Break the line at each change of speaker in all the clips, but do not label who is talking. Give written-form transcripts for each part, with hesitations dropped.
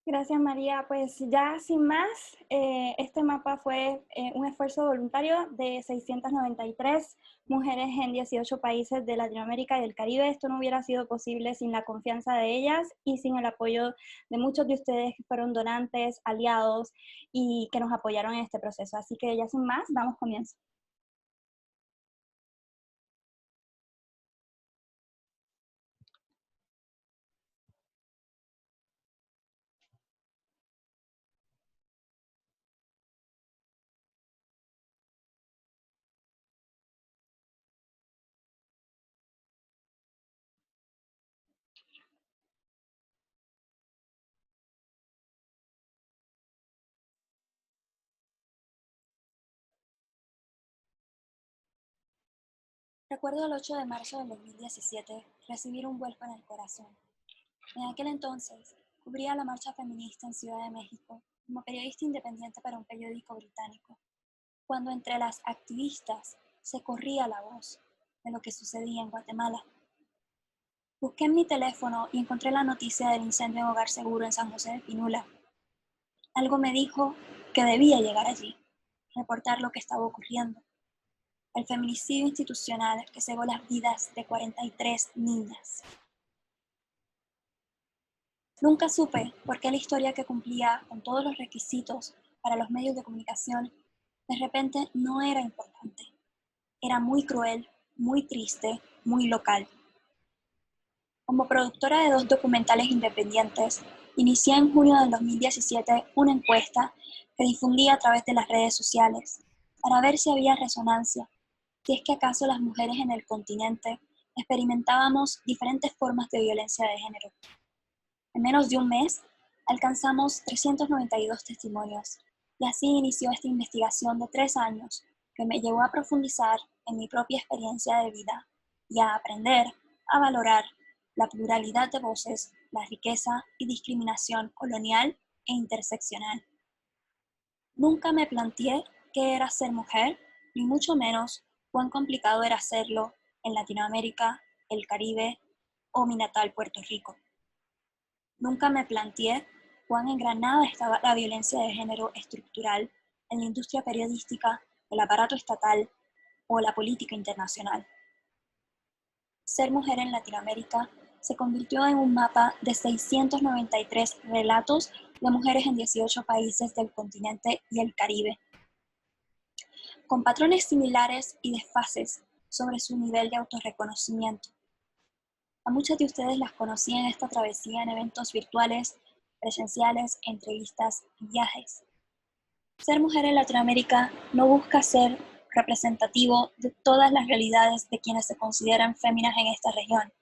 Gracias, María. Pues ya sin más, este mapa fue un esfuerzo voluntario de 693 mujeres en 18 países de Latinoamérica y del Caribe. Esto no hubiera sido posible sin la confianza de ellas y sin el apoyo de muchos de ustedes que fueron donantes, aliados y que nos apoyaron en este proceso. Así que ya sin más, damos comienzo. Recuerdo el 8 de marzo del 2017 recibir un vuelco en el corazón. En aquel entonces, cubría la marcha feminista en Ciudad de México como periodista independiente para un periódico británico, cuando entre las activistas se corría la voz de lo que sucedía en Guatemala. Busqué en mi teléfono y encontré la noticia del incendio en Hogar Seguro en San José de Pinula. Algo me dijo que debía llegar allí, reportar lo que estaba ocurriendo. El feminicidio institucional que cegó las vidas de 43 niñas. Nunca supe por qué la historia que cumplía con todos los requisitos para los medios de comunicación de repente no era importante. Era muy cruel, muy triste, muy local. Como productora de 2 documentales independientes, inicié en junio del 2017 una encuesta que difundí a través de las redes sociales para ver si había resonancia, si es que acaso las mujeres en el continente experimentábamos diferentes formas de violencia de género. En menos de un mes, alcanzamos 392 testimonios y así inició esta investigación de 3 años que me llevó a profundizar en mi propia experiencia de vida y a aprender a valorar la pluralidad de voces, la riqueza y discriminación colonial e interseccional. Nunca me planteé qué era ser mujer, ni mucho menos cuán complicado era hacerlo en Latinoamérica, el Caribe o mi natal Puerto Rico. Nunca me planteé cuán engranada estaba la violencia de género estructural en la industria periodística, el aparato estatal o la política internacional. Ser mujer en Latinoamérica se convirtió en un mapa de 693 relatos de mujeres en 18 países del continente y el Caribe, con patrones similares y desfases sobre su nivel de autorreconocimiento. A muchas de ustedes las conocí en esta travesía en eventos virtuales, presenciales, entrevistas y viajes. Ser mujer en Latinoamérica no busca ser representativo de todas las realidades de quienes se consideran féminas en esta región.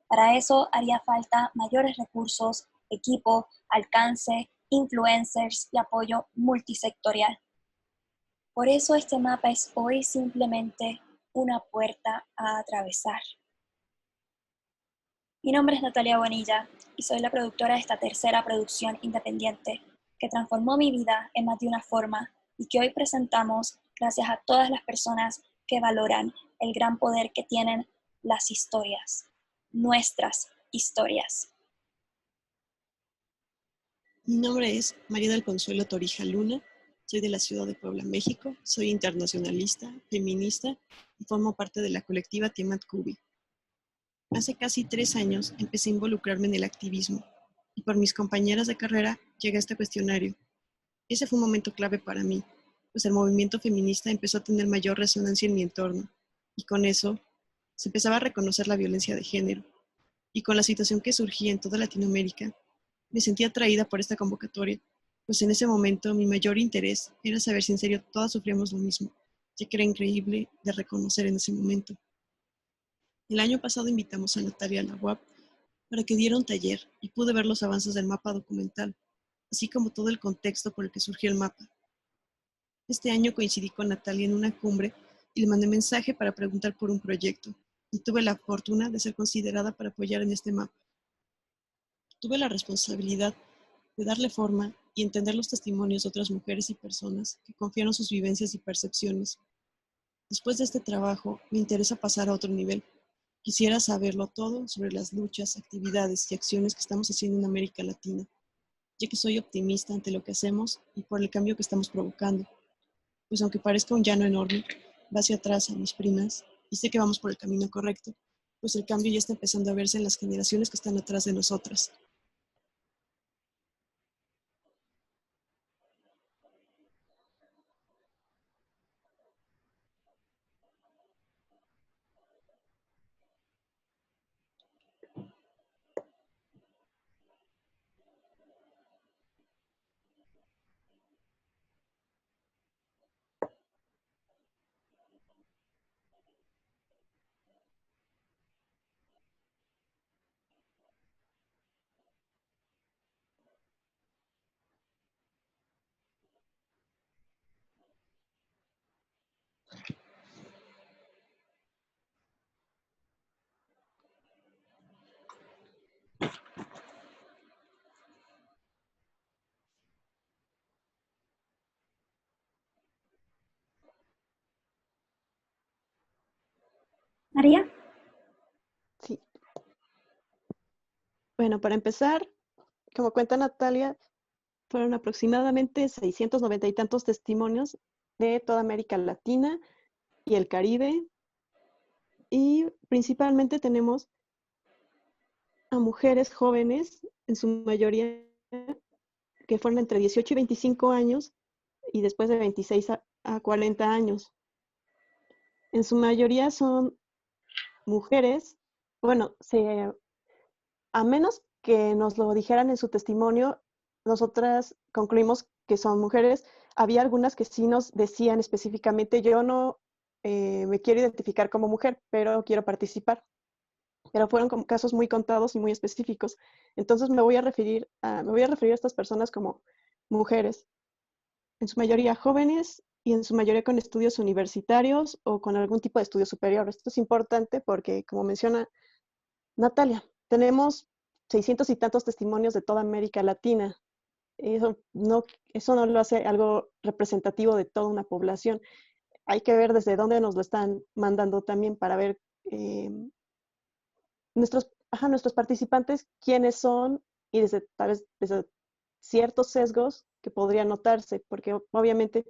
Para eso haría falta mayores recursos, equipo, alcance, influencers y apoyo multisectorial. Por eso este mapa es hoy simplemente una puerta a atravesar. Mi nombre es Natalia Bonilla y soy la productora de esta tercera producción independiente que transformó mi vida en más de una forma y que hoy presentamos gracias a todas las personas que valoran el gran poder que tienen las historias, nuestras historias.
Mi nombre es María del Consuelo Torija Luna, soy de la ciudad de Puebla, México, soy internacionalista, feminista y formo parte de la colectiva Tiamat Kubi. Hace casi 3 años empecé a involucrarme en el activismo y por mis compañeras de carrera llegué a este cuestionario. Ese fue un momento clave para mí, pues el movimiento feminista empezó a tener mayor resonancia en mi entorno y con eso se empezaba a reconocer la violencia de género. Y con la situación que surgía en toda Latinoamérica, me sentí atraída por esta convocatoria, pues en ese momento mi mayor interés era saber si en serio todas sufríamos lo mismo, ya que era increíble de reconocer en ese momento. El año pasado invitamos a Natalia a la UAP para que diera un taller y pude ver los avances del mapa documental, así como todo el contexto por el que surgió el mapa. Este año coincidí con Natalia en una cumbre y le mandé mensaje para preguntar por un proyecto, y tuve la fortuna de ser considerada para apoyar en este mapa. Tuve la responsabilidad de darle forma y entender los testimonios de otras mujeres y personas que confiaron sus vivencias y percepciones. Después de este trabajo, me interesa pasar a otro nivel. Quisiera saberlo todo sobre las luchas, actividades y acciones que estamos haciendo en América Latina. ya que soy optimista ante lo que hacemos y por el cambio que estamos provocando. Pues aunque parezca un llano enorme, va hacia atrás a mis primas y sé que vamos por el camino correcto, pues el cambio ya está empezando a verse en las generaciones que están atrás de nosotras.
María,
Sí. Bueno, para empezar, como cuenta Natalia, fueron aproximadamente 690 y tantos testimonios de toda América Latina y el Caribe, y principalmente tenemos a mujeres jóvenes, en su mayoría que fueron entre 18 y 25 años y después de 26 a 40 años. En su mayoría son mujeres, bueno, a menos que nos lo dijeran en su testimonio, nosotras concluimos que son mujeres. Había algunas que sí nos decían específicamente, yo no me quiero identificar como mujer, pero quiero participar. Pero fueron como casos muy contados y muy específicos. Entonces me voy a referir a estas personas como mujeres, en su mayoría jóvenes y en su mayoría con estudios universitarios o con algún tipo de estudio superior. Esto es importante porque, como menciona Natalia, tenemos 600 y tantos testimonios de toda América Latina. Eso no lo hace algo representativo de toda una población. Hay que ver desde dónde nos lo están mandando también para ver eh, nuestros participantes quiénes son y tal vez desde ciertos sesgos que podrían notarse, porque obviamente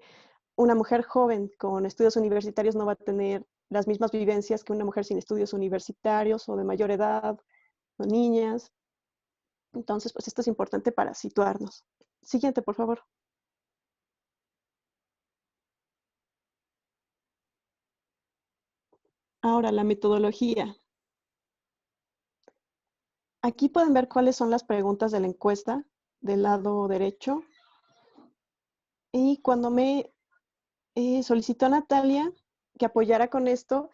una mujer joven con estudios universitarios no va a tener las mismas vivencias que una mujer sin estudios universitarios o de mayor edad o niñas. Entonces, pues esto es importante para situarnos. Siguiente, por favor. Ahora, la metodología. Aquí pueden ver cuáles son las preguntas de la encuesta del lado derecho. Y cuando me solicitó Natalia que apoyara con esto,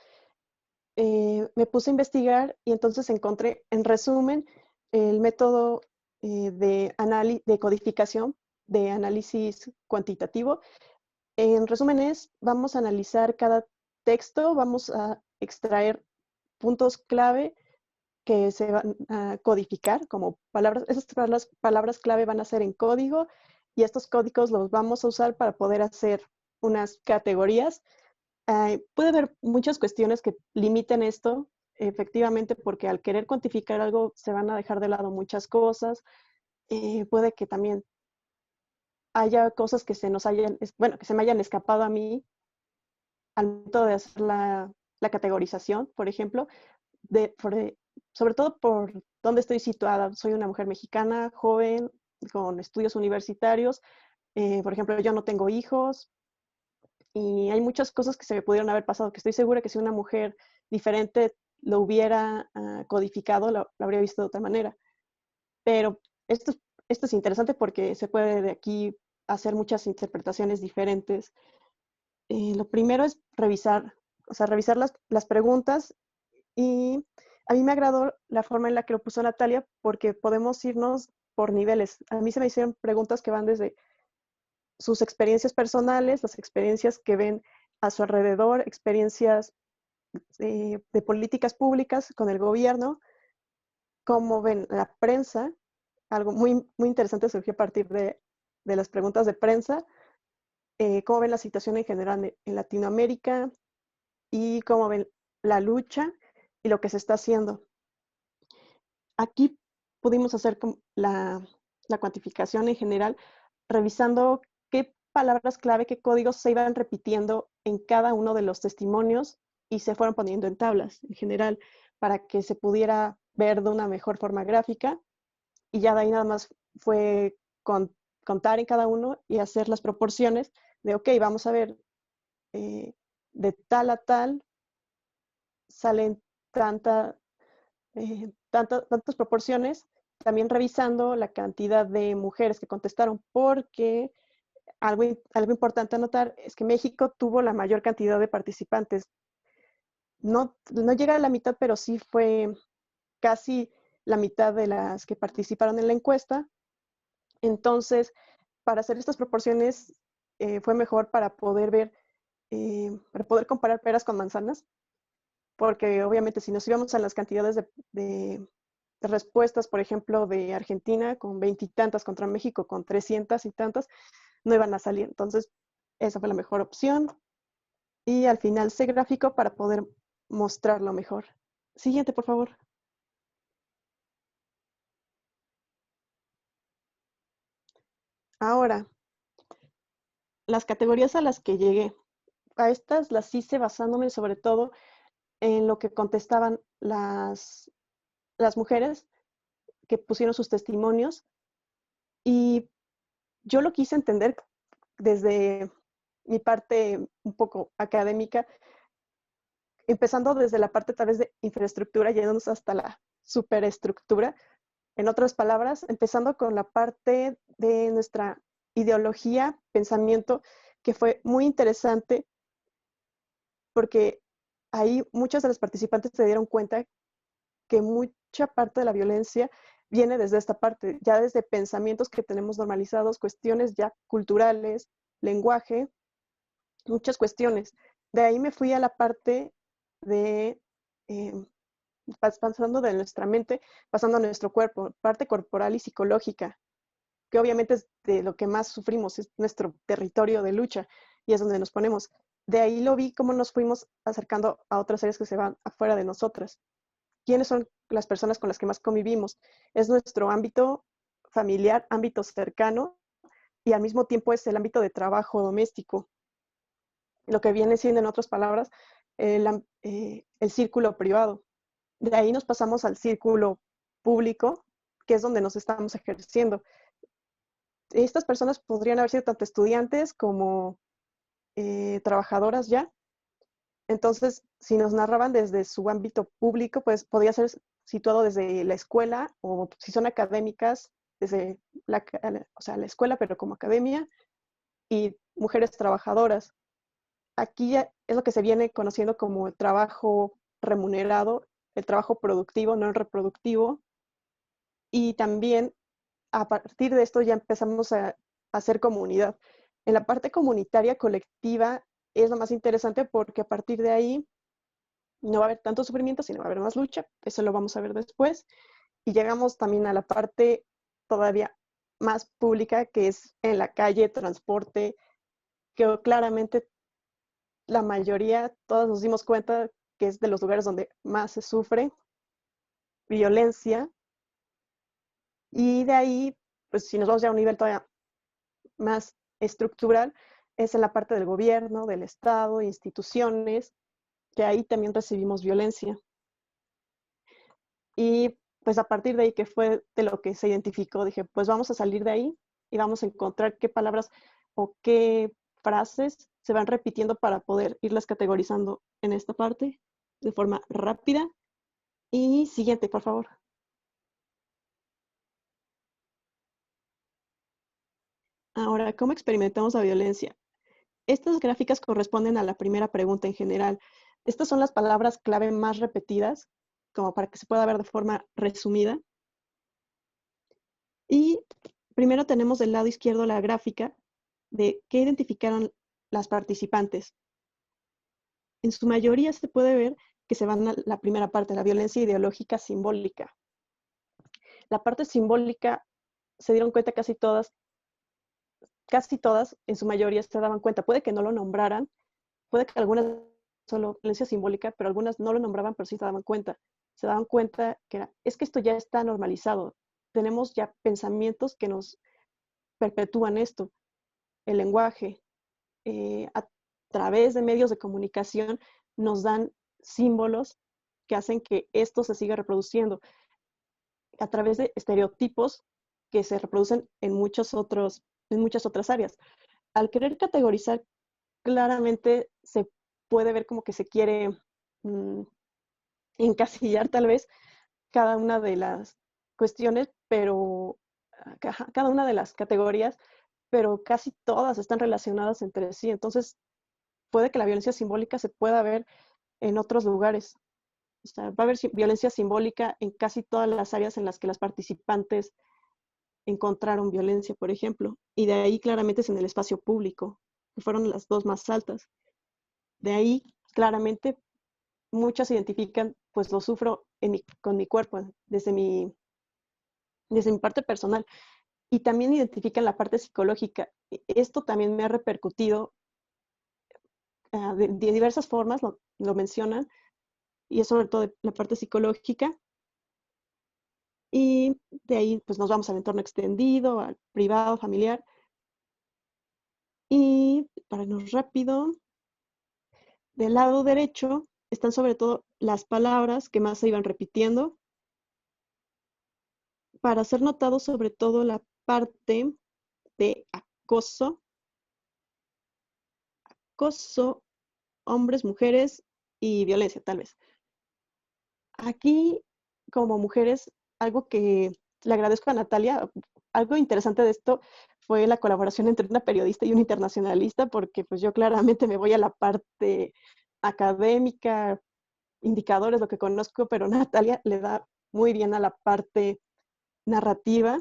me puse a investigar y entonces encontré, en resumen, el método de codificación, de análisis cuantitativo. En resumen vamos a analizar cada texto, vamos a extraer puntos clave que se van a codificar como palabras. Esas palabras clave van a ser en código y estos códigos los vamos a usar para poder hacer unas categorías. Puede haber muchas cuestiones que limiten esto, efectivamente, porque al querer cuantificar algo se van a dejar de lado muchas cosas. Puede que también haya cosas que que se me hayan escapado a mí al momento de hacer la categorización, por ejemplo, sobre todo por dónde estoy situada. Soy una mujer mexicana, joven, con estudios universitarios. Por ejemplo, yo no tengo hijos y hay muchas cosas que se me pudieron haber pasado, que estoy segura que si una mujer diferente lo hubiera codificado, lo habría visto de otra manera. Pero esto es interesante porque se puede de aquí hacer muchas interpretaciones diferentes. Lo primero es revisar, o sea, revisar las preguntas, y a mí me agradó la forma en la que lo puso Natalia porque podemos irnos por niveles. A mí se me hicieron preguntas que van desde sus experiencias personales, las experiencias que ven a su alrededor, experiencias de políticas públicas con el gobierno, cómo ven la prensa. Algo muy interesante surgió a partir de las preguntas de prensa, cómo ven la situación en general en Latinoamérica y cómo ven la lucha y lo que se está haciendo. Aquí pudimos hacer la
la cuantificación en general, revisando qué palabras clave, qué códigos se iban repitiendo en cada uno de los testimonios y se fueron poniendo en tablas en general para que se pudiera ver de una mejor forma gráfica. Y ya de ahí nada más fue contar en cada uno y hacer las proporciones de, ok, vamos a ver, de tal a tal salen tantas proporciones, también revisando la cantidad de mujeres que contestaron, porque algo importante a notar es que México tuvo la mayor cantidad de participantes. No llega a la mitad, pero sí fue casi la mitad de las que participaron en la encuesta. Entonces, para hacer estas proporciones fue mejor para poder ver, para poder comparar peras con manzanas, porque obviamente si nos íbamos a las cantidades de respuestas, por ejemplo, de Argentina con 20 y tantas contra México con 300 y tantas, no iban a salir. Entonces, esa fue la mejor opción. Y al final ese gráfico para poder mostrarlo mejor. Siguiente, por favor. Ahora, las categorías a las que llegué. A estas las hice basándome sobre todo en lo que contestaban las mujeres que pusieron sus testimonios. Y yo lo quise entender desde mi parte un poco académica, empezando desde la parte tal vez de infraestructura, llegándonos hasta la superestructura. En otras palabras, empezando con la parte de nuestra ideología, pensamiento, que fue muy interesante porque ahí muchas de las participantes se dieron cuenta que mucha parte de la violencia viene desde esta parte, ya desde pensamientos que tenemos normalizados, cuestiones ya culturales, lenguaje, muchas cuestiones. De ahí me fui a la parte de, eh, pasando de nuestra mente, pasando a nuestro cuerpo, parte corporal y psicológica, que obviamente es de lo que más sufrimos, es nuestro territorio de lucha y es donde nos ponemos. De ahí lo vi cómo nos fuimos acercando a otras áreas que se van afuera de nosotras. ¿Quiénes son las personas con las que más convivimos? Es nuestro ámbito familiar, ámbito cercano, y al mismo tiempo es el ámbito de trabajo doméstico. Lo que viene siendo, en otras palabras, el círculo privado. De ahí nos pasamos al círculo público, que es donde nos estamos ejerciendo. Estas personas podrían haber sido tanto estudiantes como trabajadoras ya. Entonces, si nos narraban desde su ámbito público, pues podría ser situado desde la escuela, o si son académicas, desde la escuela, pero como academia, y mujeres trabajadoras. Aquí ya es lo que se viene conociendo como el trabajo remunerado, el trabajo productivo, no el reproductivo. Y también a partir de esto ya empezamos a hacer comunidad. En la parte comunitaria colectiva es lo más interesante porque a partir de ahí no va a haber tanto sufrimiento, sino va a haber más lucha. Eso lo vamos a ver después. Y llegamos también a la parte todavía más pública, que es en la calle, transporte, que claramente la mayoría, todos nos dimos cuenta que es de los lugares donde más se sufre violencia. Y de ahí, pues si nos vamos ya a un nivel todavía más estructural, es en la parte del gobierno, del Estado, instituciones, que ahí también recibimos violencia. Y pues a partir de ahí, que fue de lo que se identificó, dije, pues vamos a salir de ahí y vamos a encontrar qué palabras o qué frases se van repitiendo para poder irlas categorizando en esta parte de forma rápida. Y siguiente, por favor. Ahora, ¿cómo experimentamos la violencia? Estas gráficas corresponden a la primera pregunta en general. Estas son las palabras clave más repetidas, como para que se pueda ver de forma resumida. Y primero tenemos del lado izquierdo la gráfica de qué identificaron las participantes. En su mayoría se puede ver que se van a la primera parte, la violencia ideológica simbólica. La parte simbólica se dieron cuenta casi todas, en su mayoría se daban cuenta. Puede que no lo nombraran, puede que algunas solo violencia simbólica, pero algunas no lo nombraban, pero sí se daban cuenta. Se daban cuenta que es que esto ya está normalizado. tenemos ya pensamientos que nos perpetúan esto. El lenguaje, a través de medios de comunicación, nos dan símbolos que hacen que esto se siga reproduciendo a través de estereotipos que se reproducen en muchas otras áreas. Al querer categorizar, claramente se puede ver como que se quiere encasillar tal vez cada una de las cuestiones, pero cada una de las categorías, pero casi todas están relacionadas entre sí. Entonces, puede que la violencia simbólica se pueda ver en otros lugares. O sea, va a haber violencia simbólica en casi todas las áreas en las que las participantes encontraron violencia, por ejemplo. Y de ahí claramente es en el espacio público, que fueron las dos más altas. De ahí claramente muchas identifican, pues lo sufro con mi cuerpo, desde mi parte personal. Y también identifican la parte psicológica. Esto también me ha repercutido de diversas formas, lo mencionan, y es sobre todo la parte psicológica. Y de ahí pues nos vamos al entorno extendido, al privado, familiar. Y para irnos rápido, del lado derecho están sobre todo las palabras que más se iban repitiendo para hacer notado sobre todo la parte de acoso, hombres, mujeres y violencia, tal vez. Aquí, como mujeres, algo que le agradezco a Natalia, algo interesante de esto fue la colaboración entre una periodista y un internacionalista, porque pues yo claramente me voy a la parte académica, indicadores, lo que conozco, pero Natalia le da muy bien a la parte narrativa,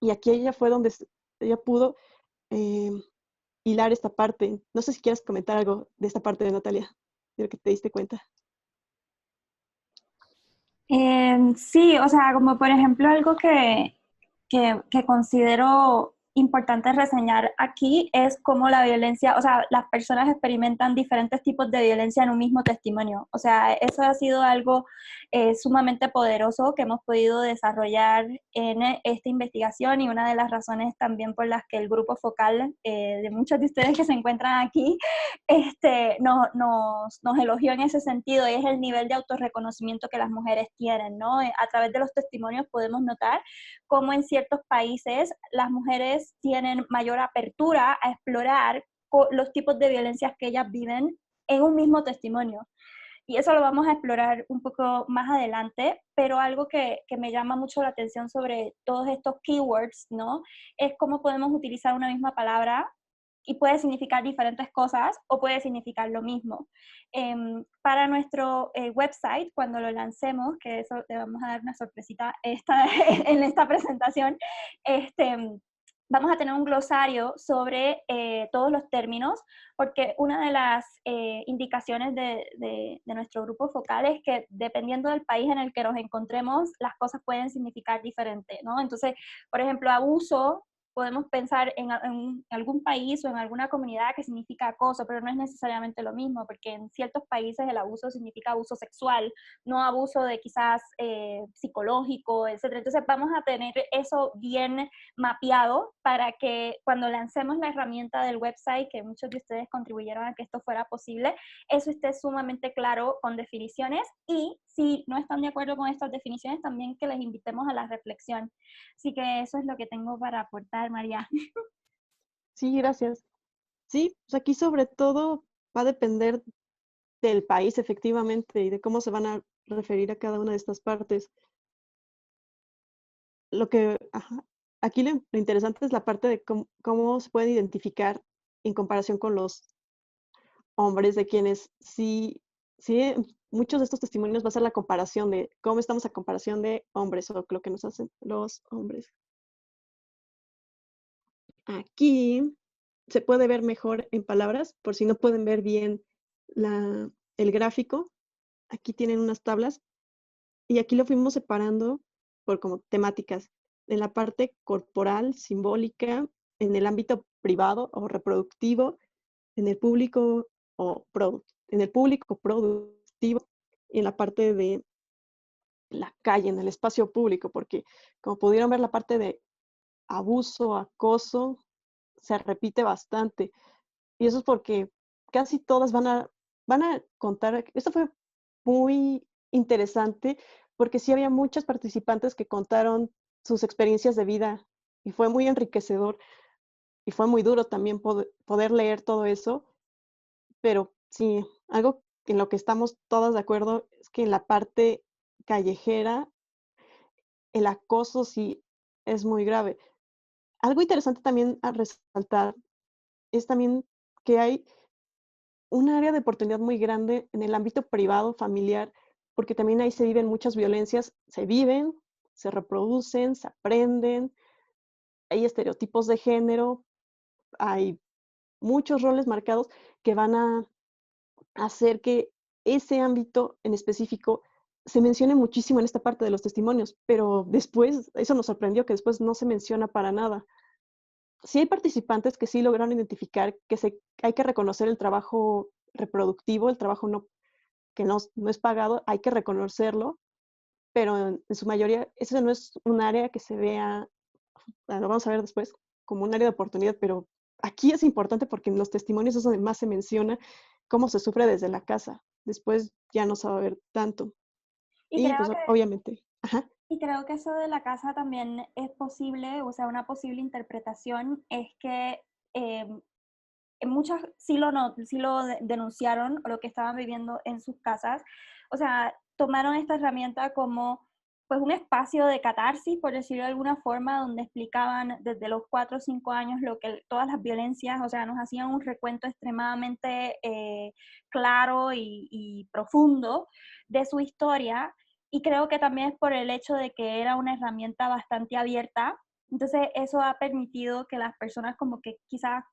y aquí ella fue donde ella pudo eh, hilar esta parte. No sé si quieres comentar algo de esta parte de Natalia, de lo que te diste cuenta.
Sí, o sea, como por ejemplo algo que considero importante reseñar aquí es cómo la violencia, o sea, las personas experimentan diferentes tipos de violencia en un mismo testimonio. O sea, eso ha sido algo sumamente poderoso que hemos podido desarrollar en esta investigación, y una de las razones también por las que el grupo focal de muchos de ustedes que se encuentran aquí nos elogió en ese sentido, y es el nivel de autorreconocimiento que las mujeres tienen, ¿no? A través de los testimonios podemos notar cómo en ciertos países las mujeres tienen mayor apertura a explorar los tipos de violencias que ellas viven en un mismo testimonio. Y eso lo vamos a explorar un poco más adelante, pero algo que me llama mucho la atención sobre todos estos keywords, ¿no? Es cómo podemos utilizar una misma palabra y puede significar diferentes cosas o puede significar lo mismo. Para nuestro website, cuando lo lancemos, que eso te vamos a dar una sorpresita en esta presentación, vamos a tener un glosario sobre todos los términos, porque una de las indicaciones de nuestro grupo focal es que dependiendo del país en el que nos encontremos, las cosas pueden significar diferente, ¿no? Entonces, por ejemplo, abuso, podemos pensar en algún país o en alguna comunidad que significa acoso, pero no es necesariamente lo mismo, porque en ciertos países el abuso significa abuso sexual, no abuso de quizás psicológico, etc. Entonces vamos a tener eso bien mapeado para que cuando lancemos la herramienta del website, que muchos de ustedes contribuyeron a que esto fuera posible, eso esté sumamente claro con definiciones, y si no están de acuerdo con estas definiciones, también que les invitemos a la reflexión. Así que eso es lo que tengo para aportar, María.
Sí, gracias. Sí, pues aquí sobre todo va a depender del país efectivamente y de cómo se van a referir a cada una de estas partes. Aquí lo interesante es la parte de cómo se pueden identificar en comparación con los hombres, de quienes sí, muchos de estos testimonios va a ser la comparación de cómo estamos a comparación de hombres o lo que nos hacen los hombres. Aquí se puede ver mejor en palabras, por si no pueden ver bien el gráfico. Aquí tienen unas tablas y aquí lo fuimos separando por como temáticas. En la parte corporal, simbólica, en el ámbito privado o reproductivo, en el público en el público productivo, y en la parte de la calle, en el espacio público, porque como pudieron ver, la parte de abuso, acoso, se repite bastante. Y eso es porque casi todas van a contar. Esto fue muy interesante porque sí había muchas participantes que contaron sus experiencias de vida y fue muy enriquecedor y fue muy duro también poder leer todo eso, pero sí, algo en lo que estamos todas de acuerdo es que en la parte callejera el acoso sí es muy grave. Algo interesante también a resaltar es también que hay un área de oportunidad muy grande en el ámbito privado, familiar, porque también ahí se viven muchas violencias, se viven, se reproducen, se aprenden, hay estereotipos de género, hay muchos roles marcados que van a hacer que ese ámbito en específico se mencione muchísimo en esta parte de los testimonios, pero después, eso nos sorprendió que después no se menciona para nada. Sí hay participantes que sí lograron identificar que hay que reconocer el trabajo reproductivo, el trabajo que no es pagado, hay que reconocerlo, pero en su mayoría ese no es un área que se vea, lo vamos a ver después, como un área de oportunidad, pero aquí es importante porque en los testimonios es donde más se menciona cómo se sufre desde la casa. Después ya no se va a ver tanto.
Y
Y
creo
pues
que
obviamente, ajá,
Y creo que eso de la casa también es posible, o sea, una posible interpretación es que muchas sí lo denunciaron lo que estaban viviendo en sus casas, o sea, tomaron esta herramienta como pues un espacio de catarsis, por decirlo de alguna forma, donde explicaban desde los 4 o 5 años todas las violencias, o sea, nos hacían un recuento extremadamente claro y profundo de su historia, y creo que también es por el hecho de que era una herramienta bastante abierta, entonces eso ha permitido que las personas como que quizás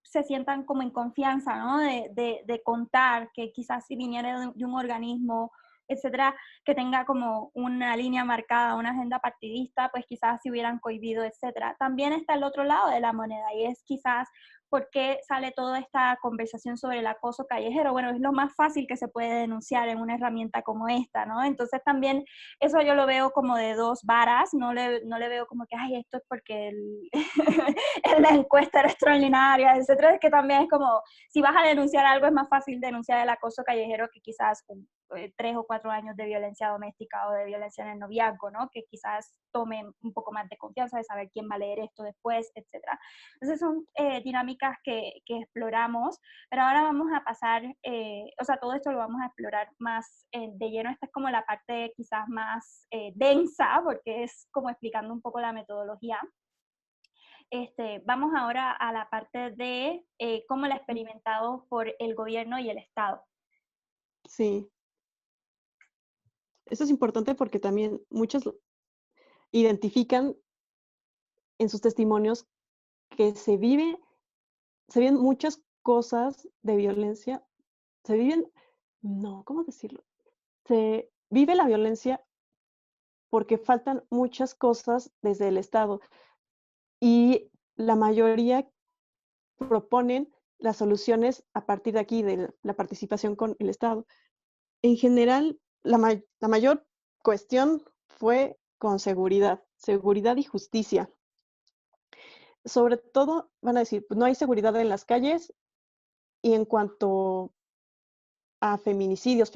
se sientan como en confianza, ¿no? De contar que quizás si viniera de un organismo, etcétera, que tenga como una línea marcada, una agenda partidista, pues quizás se hubieran cohibido, etcétera. También está el otro lado de la moneda y es quizás por qué sale toda esta conversación sobre el acoso callejero. Bueno, es lo más fácil que se puede denunciar en una herramienta como esta, ¿no? Entonces también eso yo lo veo como de dos varas, no le veo como que, ay, esto es porque en la encuesta era extraordinaria, etcétera, es que también es como, si vas a denunciar algo es más fácil denunciar el acoso callejero que quizás 3 o 4 años de violencia doméstica o de violencia en el noviazgo, ¿no? Que quizás tomen un poco más de confianza de saber quién va a leer esto después, etcétera. Entonces son dinámicas que exploramos, pero ahora vamos a pasar, o sea, todo esto lo vamos a explorar más de lleno. Esta es como la parte quizás más densa, porque es como explicando un poco la metodología. Vamos ahora a la parte de cómo la ha experimentado por el gobierno y el Estado.
sí. Esto es importante porque también muchos identifican en sus testimonios que se viven muchas cosas de violencia, se viven, no, ¿cómo decirlo? Se vive la violencia porque faltan muchas cosas desde el Estado y la mayoría proponen las soluciones a partir de aquí, de la participación con el Estado. En general, la mayor cuestión fue con seguridad, seguridad y justicia. Sobre todo, van a decir, pues no hay seguridad en las calles y en cuanto a femicidios,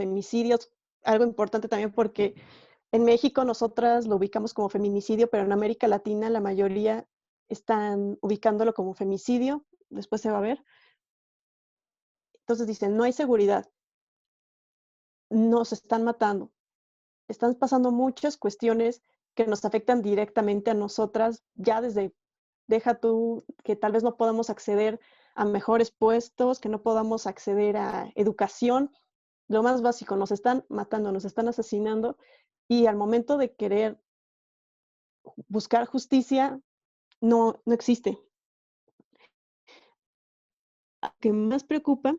algo importante también porque en México nosotras lo ubicamos como feminicidio, pero en América Latina la mayoría están ubicándolo como femicidio, después se va a ver. Entonces dicen, no hay seguridad, nos están matando, están pasando muchas cuestiones que nos afectan directamente a nosotras, ya desde, deja tú que tal vez no podamos acceder a mejores puestos, que no podamos acceder a educación, lo más básico, nos están matando, nos están asesinando y al momento de querer buscar justicia, no existe. Lo que más preocupa,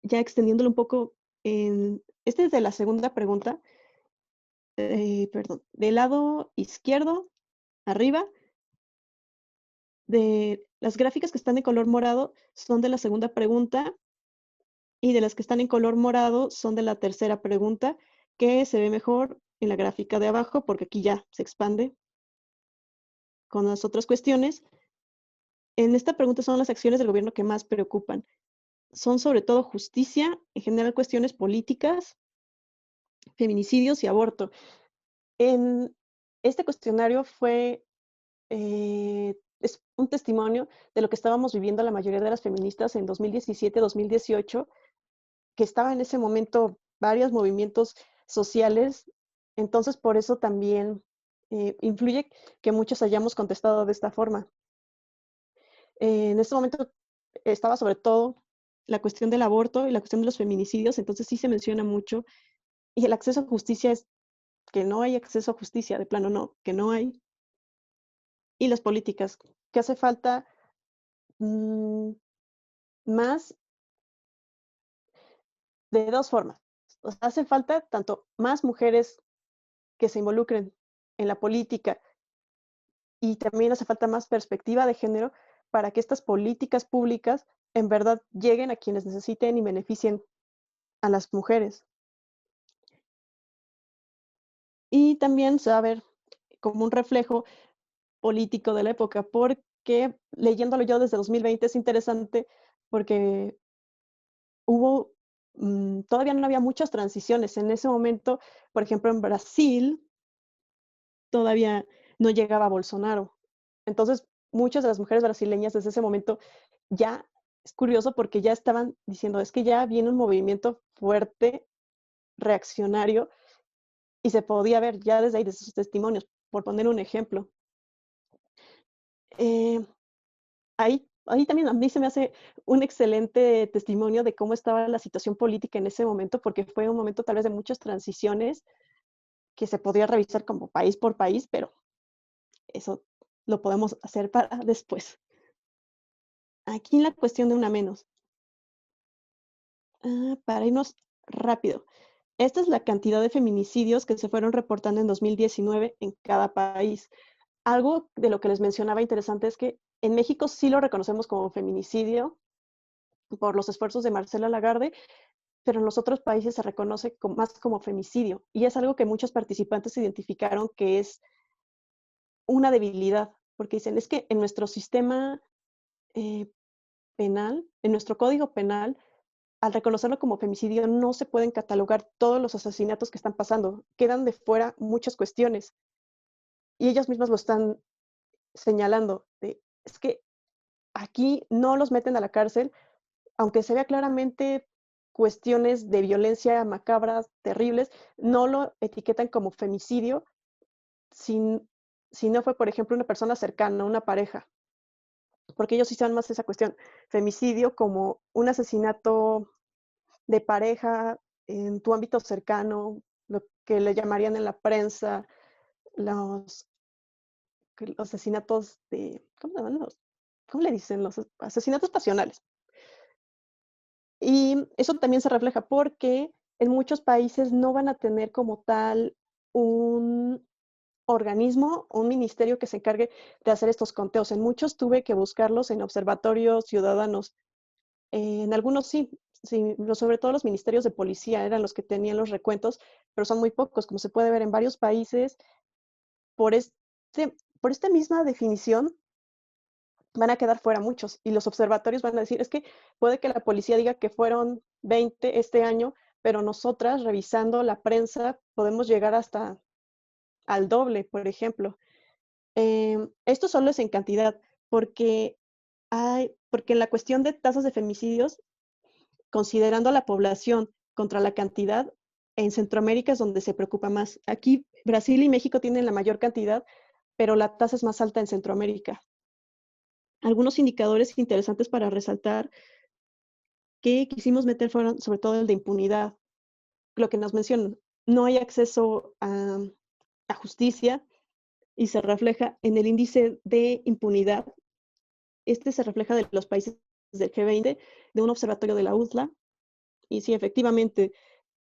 ya extendiéndolo un poco, este es de la segunda pregunta, perdón, del lado izquierdo, arriba, de las gráficas que están de color morado son de la segunda pregunta y de las que están en color morado son de la tercera pregunta, que se ve mejor en la gráfica de abajo, porque aquí ya se expande con las otras cuestiones. En esta pregunta son las acciones del gobierno que más preocupan. Son sobre todo justicia, en general cuestiones políticas, feminicidios y aborto. En este cuestionario es un testimonio de lo que estábamos viviendo la mayoría de las feministas en 2017-2018, que estaba en ese momento varios movimientos sociales. Entonces, por eso también influye que muchos hayamos contestado de esta forma. En este momento estaba sobre todo la cuestión del aborto y la cuestión de los feminicidios, entonces sí se menciona mucho. Y el acceso a justicia es que no hay acceso a justicia, de plano no, que no hay. Y las políticas, que hace falta mm, más de dos formas. O sea, hace falta tanto más mujeres que se involucren en la política y también hace falta más perspectiva de género para que estas políticas públicas en verdad lleguen a quienes necesiten y beneficien a las mujeres. Y también se va a ver como un reflejo político de la época, porque leyéndolo yo desde 2020 es interesante porque todavía no había muchas transiciones. En ese momento, por ejemplo, en Brasil todavía no llegaba Bolsonaro. Entonces, muchas de las mujeres brasileñas desde ese momento ya, es curioso porque ya estaban diciendo, es que ya viene un movimiento fuerte, reaccionario, y se podía ver ya desde ahí, desde sus testimonios, por poner un ejemplo. Eh, ahí también a mí se me hace un excelente testimonio de cómo estaba la situación política en ese momento, porque fue un momento tal vez de muchas transiciones que se podía revisar como país por país, pero eso lo podemos hacer para después. Aquí la cuestión de una menos. Para irnos rápido. Esta es la cantidad de feminicidios que se fueron reportando en 2019 en cada país. Algo de lo que les mencionaba interesante es que en México sí lo reconocemos como feminicidio por los esfuerzos de Marcela Lagarde, pero en los otros países se reconoce más como femicidio. Y es algo que muchos participantes identificaron que es una debilidad, porque dicen, es que en nuestro sistema eh, penal, en nuestro código penal, al reconocerlo como femicidio, no se pueden catalogar todos los asesinatos que están pasando. Quedan de fuera muchas cuestiones. Y ellas mismas lo están señalando. Es que aquí no los meten a la cárcel, aunque se vea claramente cuestiones de violencia macabras, terribles, no lo etiquetan como femicidio si, si no fue, por ejemplo, una persona cercana, una pareja. Porque ellos sí saben más esa cuestión. Femicidio como un asesinato de pareja en tu ámbito cercano, lo que le llamarían en la prensa los, los asesinatos de, ¿cómo le dicen? Los asesinatos pasionales. Y eso también se refleja porque en muchos países no van a tener como tal un organismo, un ministerio que se encargue de hacer estos conteos. En muchos tuve que buscarlos en observatorios ciudadanos. En algunos sí, sí, sobre todo los ministerios de policía eran los que tenían los recuentos, pero son muy pocos, como se puede ver en varios países. Por, por esta misma definición van a quedar fuera muchos y los observatorios van a decir, es que puede que la policía diga que fueron 20 este año, pero nosotras revisando la prensa podemos llegar hasta al doble, por ejemplo. Esto solo es en cantidad, porque porque en la cuestión de tasas de femicidios, considerando a la población contra la cantidad, en Centroamérica es donde se preocupa más. Aquí Brasil y México tienen la mayor cantidad, pero la tasa es más alta en Centroamérica. Algunos indicadores interesantes para resaltar que quisimos meter fueron sobre todo el de impunidad. Lo que nos mencionan, no hay acceso a justicia y se refleja en el índice de impunidad. Este se refleja de los países del G20, de un observatorio de la UDLA. Y sí, efectivamente,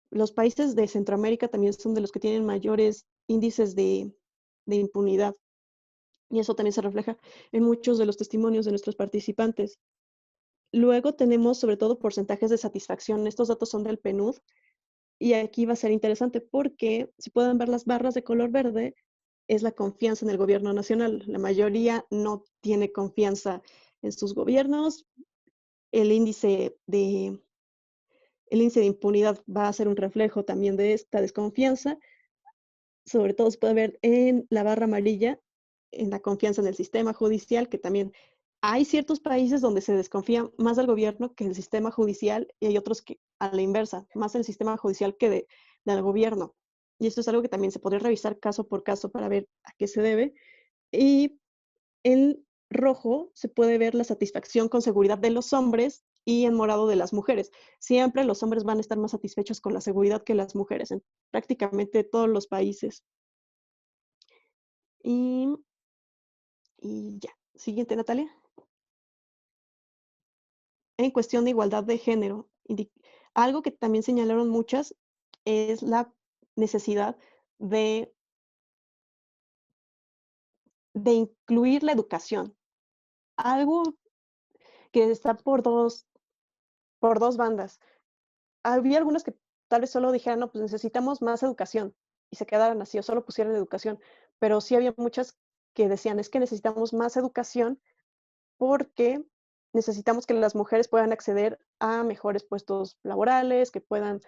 los países de Centroamérica también son de los que tienen mayores índices de impunidad. Y eso también se refleja en muchos de los testimonios de nuestros participantes. Luego tenemos sobre todo porcentajes de satisfacción. Estos datos son del PNUD Y aquí va a ser interesante porque, si pueden ver las barras de color verde, es la confianza en el gobierno nacional. La mayoría no tiene confianza en sus gobiernos. El índice de, el índice de impunidad va a ser un reflejo también de esta desconfianza. Sobre todo se puede ver en la barra amarilla, en la confianza en el sistema judicial, que también hay ciertos países donde se desconfía más del gobierno que del sistema judicial y hay otros que a la inversa, más del sistema judicial que del gobierno. Y esto es algo que también se podría revisar caso por caso para ver a qué se debe. Y en rojo se puede ver la satisfacción con seguridad de los hombres y en morado de las mujeres. Siempre los hombres van a estar más satisfechos con la seguridad que las mujeres en prácticamente todos los países. Y, y ya. Siguiente, Natalia. En cuestión de igualdad de género, algo que también señalaron muchas es la necesidad de, de incluir la educación. Algo que está por dos bandas. Había algunas que tal vez solo dijeran, no, pues necesitamos más educación y se quedaran así o solo pusieran educación, pero sí había muchas que decían, es que necesitamos más educación porque necesitamos que las mujeres puedan acceder a mejores puestos laborales, que puedan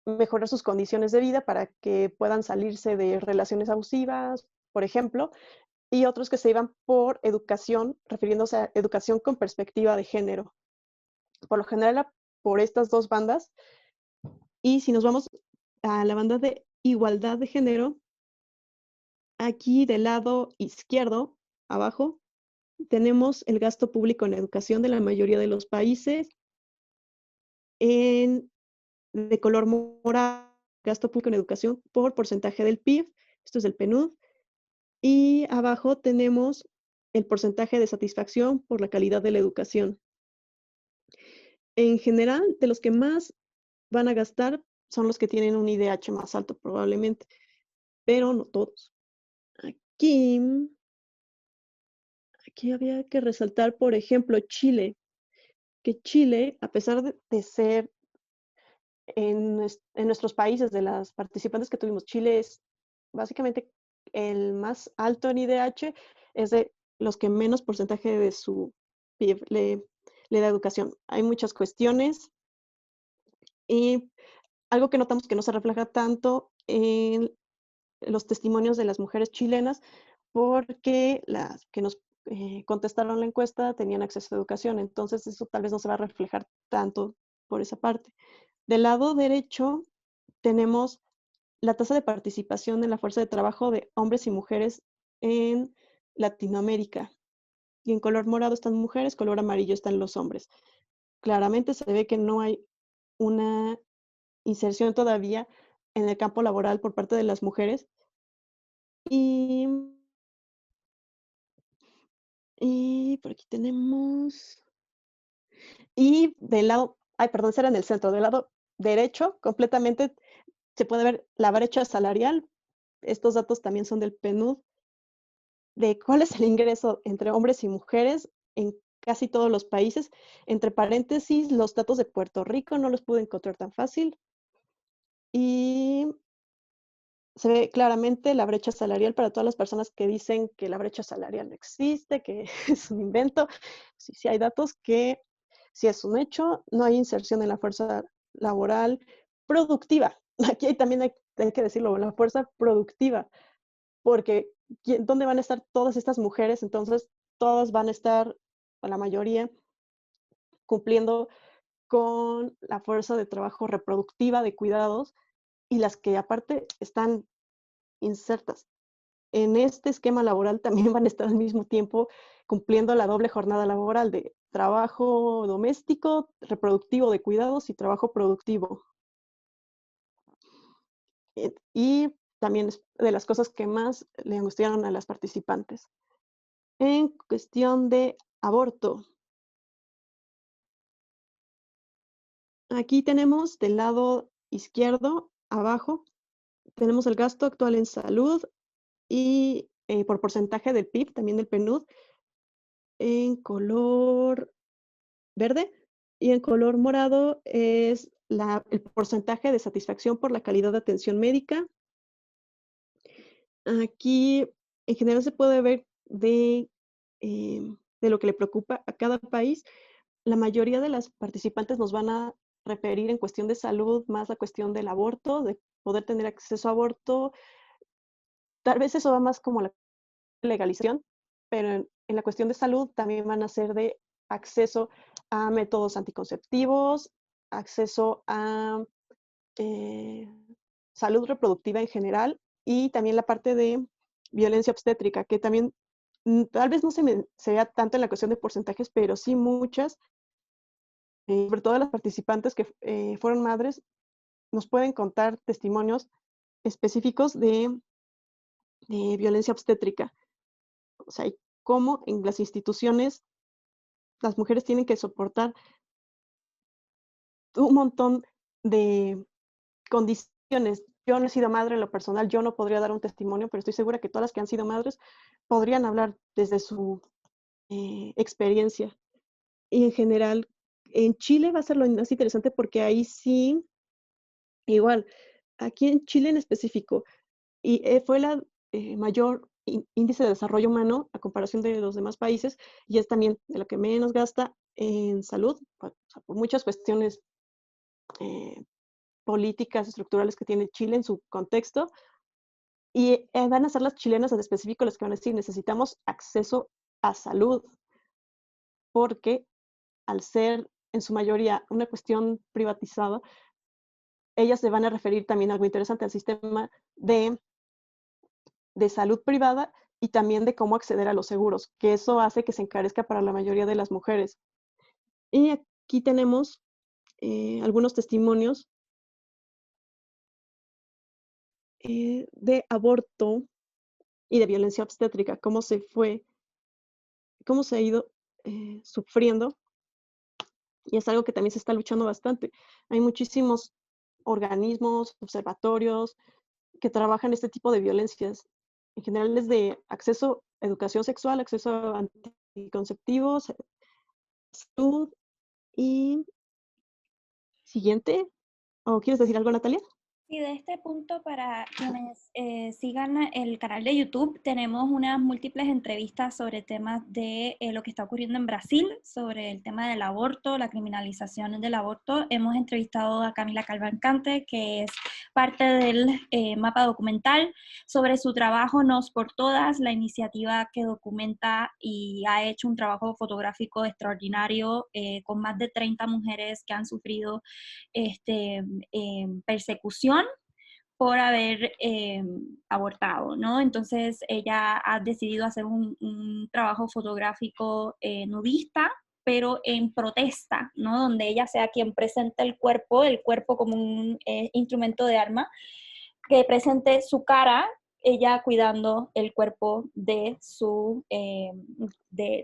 mejorar sus condiciones de vida para que puedan salirse de relaciones abusivas, por ejemplo, y otros que se iban por educación, refiriéndose a educación con perspectiva de género. Por lo general, por estas dos bandas. Y si nos vamos a la banda de igualdad de género, aquí del lado izquierdo, abajo, tenemos el gasto público en educación de la mayoría de los países. De color morado, gasto público en educación por porcentaje del PIB. Esto es del PNUD. Y abajo tenemos el porcentaje de satisfacción por la calidad de la educación. En general, de los que más van a gastar son los que tienen un IDH más alto probablemente, pero no todos. Aquí, aquí había que resaltar, por ejemplo, Chile, que Chile, a pesar de ser en nuestros países, de las participantes que tuvimos, Chile es básicamente el más alto en IDH, es de los que menos porcentaje de su PIB le da educación. Hay muchas cuestiones y algo que notamos que no se refleja tanto en los testimonios de las mujeres chilenas, porque las que nos contestaron la encuesta tenían acceso a educación, entonces eso tal vez no se va a reflejar tanto por esa parte. Del lado derecho tenemos la tasa de participación en la fuerza de trabajo de hombres y mujeres en Latinoamérica. Y en color morado están mujeres, color amarillo están los hombres. Claramente se ve que no hay una inserción todavía en el campo laboral por parte de las mujeres. Y, y por aquí tenemos... Y del lado, ay, perdón, será en el centro, del lado derecho, completamente se puede ver la brecha salarial. Estos datos también son del PNUD, de cuál es el ingreso entre hombres y mujeres en casi todos los países. Entre paréntesis, los datos de Puerto Rico no los pude encontrar tan fácil. Y se ve claramente la brecha salarial para todas las personas que dicen que la brecha salarial no existe, que es un invento. Sí, sí hay datos que sí es un hecho, no hay inserción en la fuerza laboral productiva. Aquí también hay que decirlo, la fuerza productiva, porque ¿dónde van a estar todas estas mujeres? Entonces, todas van a estar, o la mayoría, cumpliendo con la fuerza de trabajo reproductiva de cuidados y las que aparte están insertas en este esquema laboral también van a estar al mismo tiempo cumpliendo la doble jornada laboral de trabajo doméstico, reproductivo de cuidados y trabajo productivo. Y también es de las cosas que más le angustiaron a las participantes. En cuestión de aborto, aquí tenemos del lado izquierdo, abajo, tenemos el gasto actual en salud y por porcentaje del PIB, también del PNUD, en color verde, y en color morado es el porcentaje de satisfacción por la calidad de atención médica. Aquí, en general, se puede ver de lo que le preocupa a cada país. La mayoría de las participantes nos van a referir en cuestión de salud más la cuestión del aborto, de poder tener acceso a aborto. Tal vez eso va más como la legalización, pero en la cuestión de salud también van a ser de acceso a métodos anticonceptivos, acceso a salud reproductiva en general y también la parte de violencia obstétrica, que también tal vez no se vea tanto en la cuestión de porcentajes, pero sí muchas, sobre todo las participantes que fueron madres, nos pueden contar testimonios específicos de violencia obstétrica. O sea, y cómo en las instituciones las mujeres tienen que soportar un montón de condiciones. Yo no he sido madre en lo personal, yo no podría dar un testimonio, pero estoy segura que todas las que han sido madres podrían hablar desde su experiencia. Y en general, en Chile va a ser lo más interesante porque ahí sí, igual, aquí en Chile en específico, y fue la mayor índice de desarrollo humano a comparación de los demás países, y es también de lo que menos gasta en salud, o sea, por muchas cuestiones políticas estructurales que tiene Chile en su contexto, y van a ser las chilenas en específico las que van a decir, necesitamos acceso a salud, porque al ser en su mayoría una cuestión privatizada, ellas se van a referir también a algo interesante al sistema de salud privada y también de cómo acceder a los seguros, que eso hace que se encarezca para la mayoría de las mujeres. Y aquí tenemos algunos testimonios de aborto y de violencia obstétrica, cómo se ha ido sufriendo, y es algo que también se está luchando bastante. Hay muchísimos organismos, observatorios que trabajan este tipo de violencias. En general es de acceso a educación sexual, acceso a anticonceptivos, salud y siguiente. ¿O quieres decir algo, Natalia?
Y de este punto, para quienes sigan el canal de YouTube, tenemos unas múltiples entrevistas sobre temas de lo que está ocurriendo en Brasil, sobre el tema del aborto, la criminalización del aborto. Hemos entrevistado a Camila Calvancante, que es parte del mapa documental, sobre su trabajo Nos por Todas, la iniciativa que documenta y ha hecho un trabajo fotográfico extraordinario con más de 30 mujeres que han sufrido persecución por haber abortado, ¿no? Entonces ella ha decidido hacer un trabajo fotográfico nudista, pero en protesta, ¿no? Donde ella sea quien presente el cuerpo como un instrumento de arma, que presente su cara, ella cuidando el cuerpo de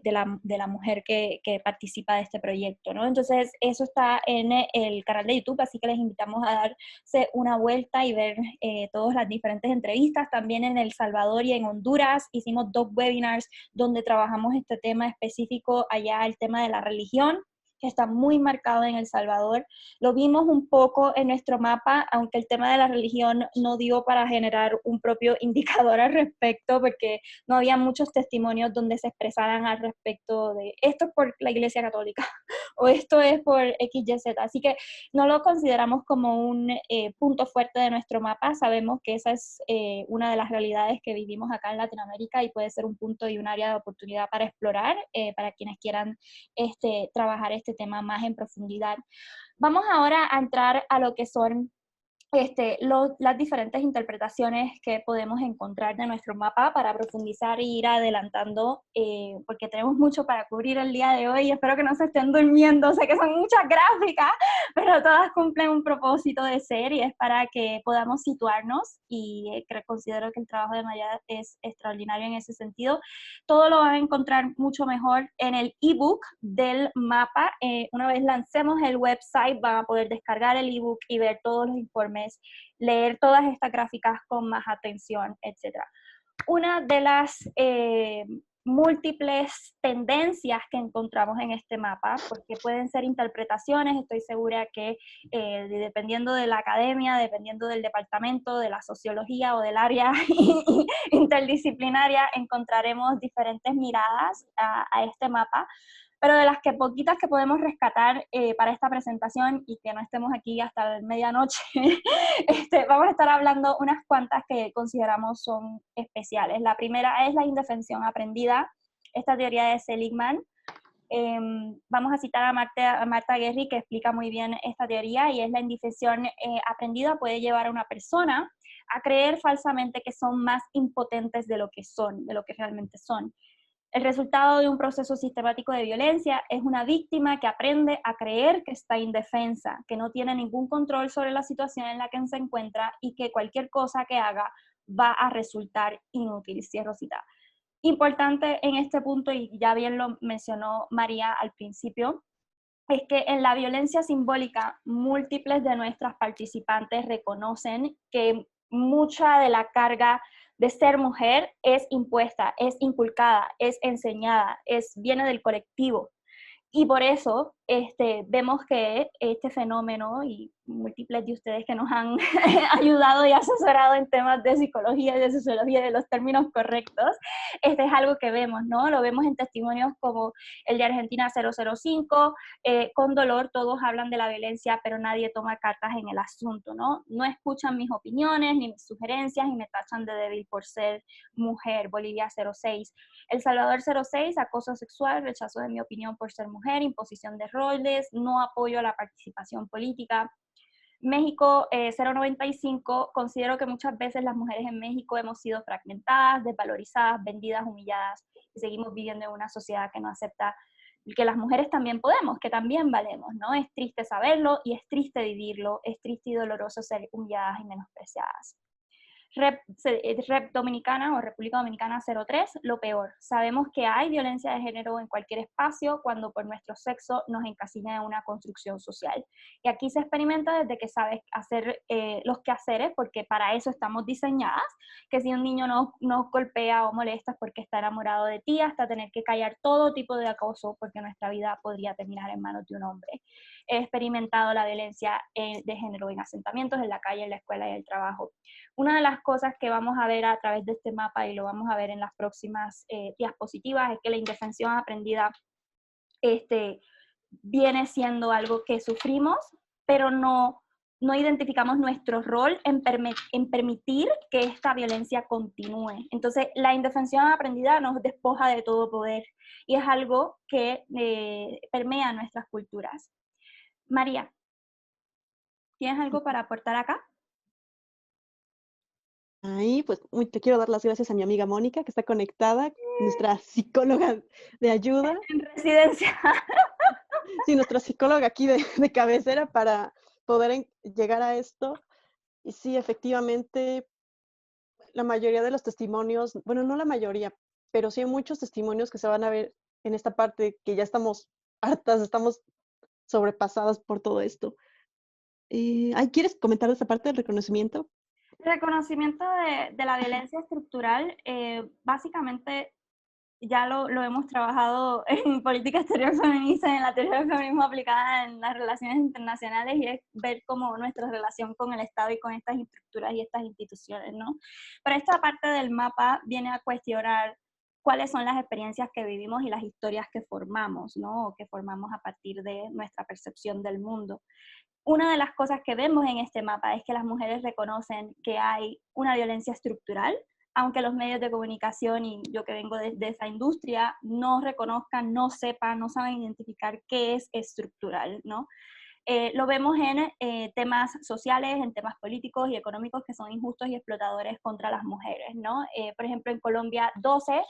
la mujer que participa de este proyecto, ¿no? Entonces, eso está en el canal de YouTube, así que les invitamos a darse una vuelta y ver todas las diferentes entrevistas. También en El Salvador y en Honduras hicimos 2 webinars donde trabajamos este tema específico, allá el tema de la religión, que está muy marcado en El Salvador. Lo vimos un poco en nuestro mapa, aunque el tema de la religión no dio para generar un propio indicador al respecto, porque no había muchos testimonios donde se expresaran al respecto de esto es por la Iglesia Católica o esto es por XYZ. Así que no lo consideramos como un punto fuerte de nuestro mapa. Sabemos que esa es una de las realidades que vivimos acá en Latinoamérica y puede ser un punto y un área de oportunidad para explorar para quienes quieran trabajar este tema más en profundidad. Vamos ahora a entrar a lo que son las diferentes interpretaciones que podemos encontrar de nuestro mapa para profundizar e ir adelantando, porque tenemos mucho para cubrir el día de hoy. Espero que no se estén durmiendo, sé que son muchas gráficas, pero todas cumplen un propósito de ser y es para que podamos situarnos, y considero que el trabajo de María es extraordinario en ese sentido. Todo lo van a encontrar mucho mejor en el ebook del mapa. Una vez lancemos el website, van a poder descargar el ebook y ver todos los informes, leer todas estas gráficas con más atención, etc. Una de las múltiples tendencias que encontramos en este mapa, porque pueden ser interpretaciones, estoy segura que dependiendo de la academia, dependiendo del departamento, de la sociología o del área interdisciplinaria, encontraremos diferentes miradas a este mapa, pero de las que poquitas que podemos rescatar para esta presentación y que no estemos aquí hasta medianoche, vamos a estar hablando unas cuantas que consideramos son especiales. La primera es la indefensión aprendida, esta teoría de Seligman. Vamos a citar a Martha Gehry, que explica muy bien esta teoría, y es la indefensión aprendida puede llevar a una persona a creer falsamente que son más impotentes de lo que son, de lo que realmente son. El resultado de un proceso sistemático de violencia es una víctima que aprende a creer que está indefensa, que no tiene ningún control sobre la situación en la que se encuentra y que cualquier cosa que haga va a resultar inútil. Cierro cita. Importante en este punto, y ya bien lo mencionó María al principio, es que en la violencia simbólica múltiples de nuestras participantes reconocen que mucha de la carga de ser mujer es impuesta, es inculcada, es enseñada, viene del colectivo. Y por eso vemos que este fenómeno, y múltiples de ustedes que nos han ayudado y asesorado en temas de psicología y de sociología de los términos correctos, es algo que vemos, ¿no? Lo vemos en testimonios como el de Argentina 005, con dolor todos hablan de la violencia, pero nadie toma cartas en el asunto, ¿no? No escuchan mis opiniones ni mis sugerencias y me tachan de débil por ser mujer. Bolivia 06. El Salvador 06, acoso sexual, rechazo de mi opinión por ser mujer, imposición de roles, no apoyo a la participación política. México 095, considero que muchas veces las mujeres en México hemos sido fragmentadas, desvalorizadas, vendidas, humilladas, y seguimos viviendo en una sociedad que no acepta que las mujeres también podemos, que también valemos, ¿no? Es triste saberlo y es triste vivirlo, es triste y doloroso ser humilladas y menospreciadas. Rep Dominicana o República Dominicana 03, lo peor. Sabemos que hay violencia de género en cualquier espacio cuando por nuestro sexo nos encasilla en una construcción social. Y aquí se experimenta desde que sabes hacer los quehaceres, porque para eso estamos diseñadas, que si un niño nos golpea o molesta es porque está enamorado de ti, hasta tener que callar todo tipo de acoso porque nuestra vida podría terminar en manos de un hombre. He experimentado la violencia de género en asentamientos, en la calle, en la escuela y en el trabajo. Una de las cosas que vamos a ver a través de este mapa, y lo vamos a ver en las próximas diapositivas, es que la indefensión aprendida viene siendo algo que sufrimos, pero no identificamos nuestro rol en permitir que esta violencia continúe. Entonces, la indefensión aprendida nos despoja de todo poder, y es algo que permea nuestras culturas. María, ¿tienes algo para aportar acá?
Ahí, pues, te quiero dar las gracias a mi amiga Mónica, que está conectada, nuestra psicóloga de ayuda.
En residencia.
Sí, nuestra psicóloga aquí de cabecera para poder llegar a esto. Y sí, efectivamente, la mayoría de los testimonios, bueno, no la mayoría, pero sí hay muchos testimonios que se van a ver en esta parte que ya estamos hartas, estamos sobrepasadas por todo esto. ¿Quieres comentar esta parte del reconocimiento?
Reconocimiento de la violencia estructural, básicamente ya lo hemos trabajado en política exterior feminista, en la teoría del feminismo aplicada en las relaciones internacionales, y es ver cómo nuestra relación con el Estado y con estas estructuras y estas instituciones, ¿no? Pero esta parte del mapa viene a cuestionar cuáles son las experiencias que vivimos y las historias que formamos, ¿no? O que formamos a partir de nuestra percepción del mundo. Una de las cosas que vemos en este mapa es que las mujeres reconocen que hay una violencia estructural, aunque los medios de comunicación, y yo que vengo de esa industria, no reconozcan, no sepan, no saben identificar qué es estructural, ¿no? Lo vemos en temas sociales, en temas políticos y económicos que son injustos y explotadores contra las mujeres, ¿no? Por ejemplo, en Colombia 12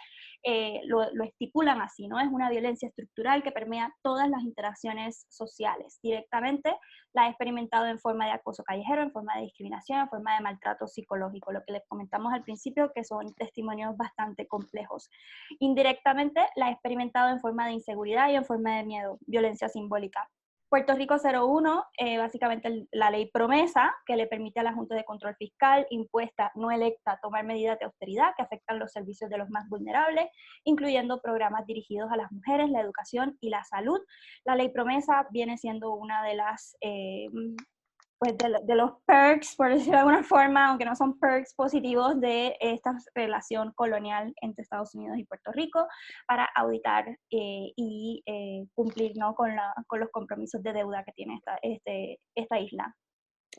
lo estipulan así, ¿no? Es una violencia estructural que permea todas las interacciones sociales. Directamente la he experimentado en forma de acoso callejero, en forma de discriminación, en forma de maltrato psicológico, lo que les comentamos al principio, que son testimonios bastante complejos. Indirectamente la he experimentado en forma de inseguridad y en forma de miedo, violencia simbólica. Puerto Rico 01, básicamente la ley promesa que le permite a la Junta de Control Fiscal impuesta no electa tomar medidas de austeridad que afectan los servicios de los más vulnerables, incluyendo programas dirigidos a las mujeres, la educación y la salud. La ley promesa viene siendo una de las pues de los perks, por decirlo de alguna forma, aunque no son perks positivos, de esta relación colonial entre Estados Unidos y Puerto Rico para auditar y cumplir, ¿no?, con los compromisos de deuda que tiene esta isla.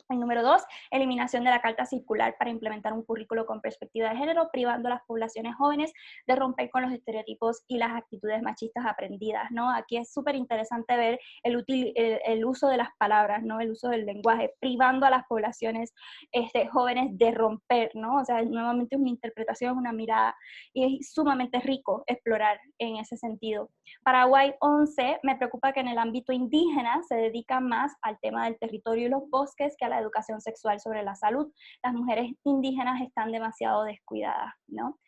El número 2, eliminación de la carta circular para implementar un currículo con perspectiva de género, privando a las poblaciones jóvenes de romper con los estereotipos y las actitudes machistas aprendidas, ¿no? Aquí es súper interesante ver el uso de las palabras, ¿no? El uso del lenguaje, privando a las poblaciones jóvenes de romper, ¿no? O sea, nuevamente es una interpretación, una mirada, y es sumamente rico explorar en ese sentido. Paraguay 11, me preocupa que en el ámbito indígena se dedica más al tema del territorio y los bosques que a la educación sexual sobre la salud. Las mujeres indígenas están demasiado descuidadas, ¿no?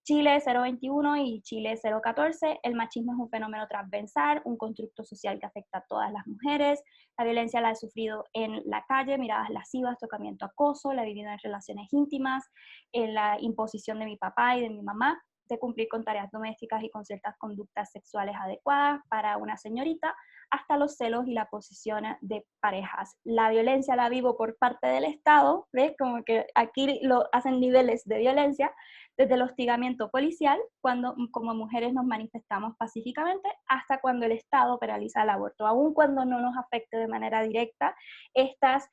Chile 021 y Chile 014, el machismo es un fenómeno transversal, un constructo social que afecta a todas las mujeres. La violencia la he sufrido en la calle, miradas lascivas, tocamiento, acoso, la he vivido en relaciones íntimas, en la imposición de mi papá y de mi mamá, de cumplir con tareas domésticas y con ciertas conductas sexuales adecuadas para una señorita, hasta los celos y la posesión de parejas. La violencia la vivo por parte del Estado, ¿ves? Como que aquí lo hacen niveles de violencia, desde el hostigamiento policial, cuando como mujeres nos manifestamos pacíficamente, hasta cuando el Estado penaliza el aborto, aun cuando no nos afecte de manera directa. Estas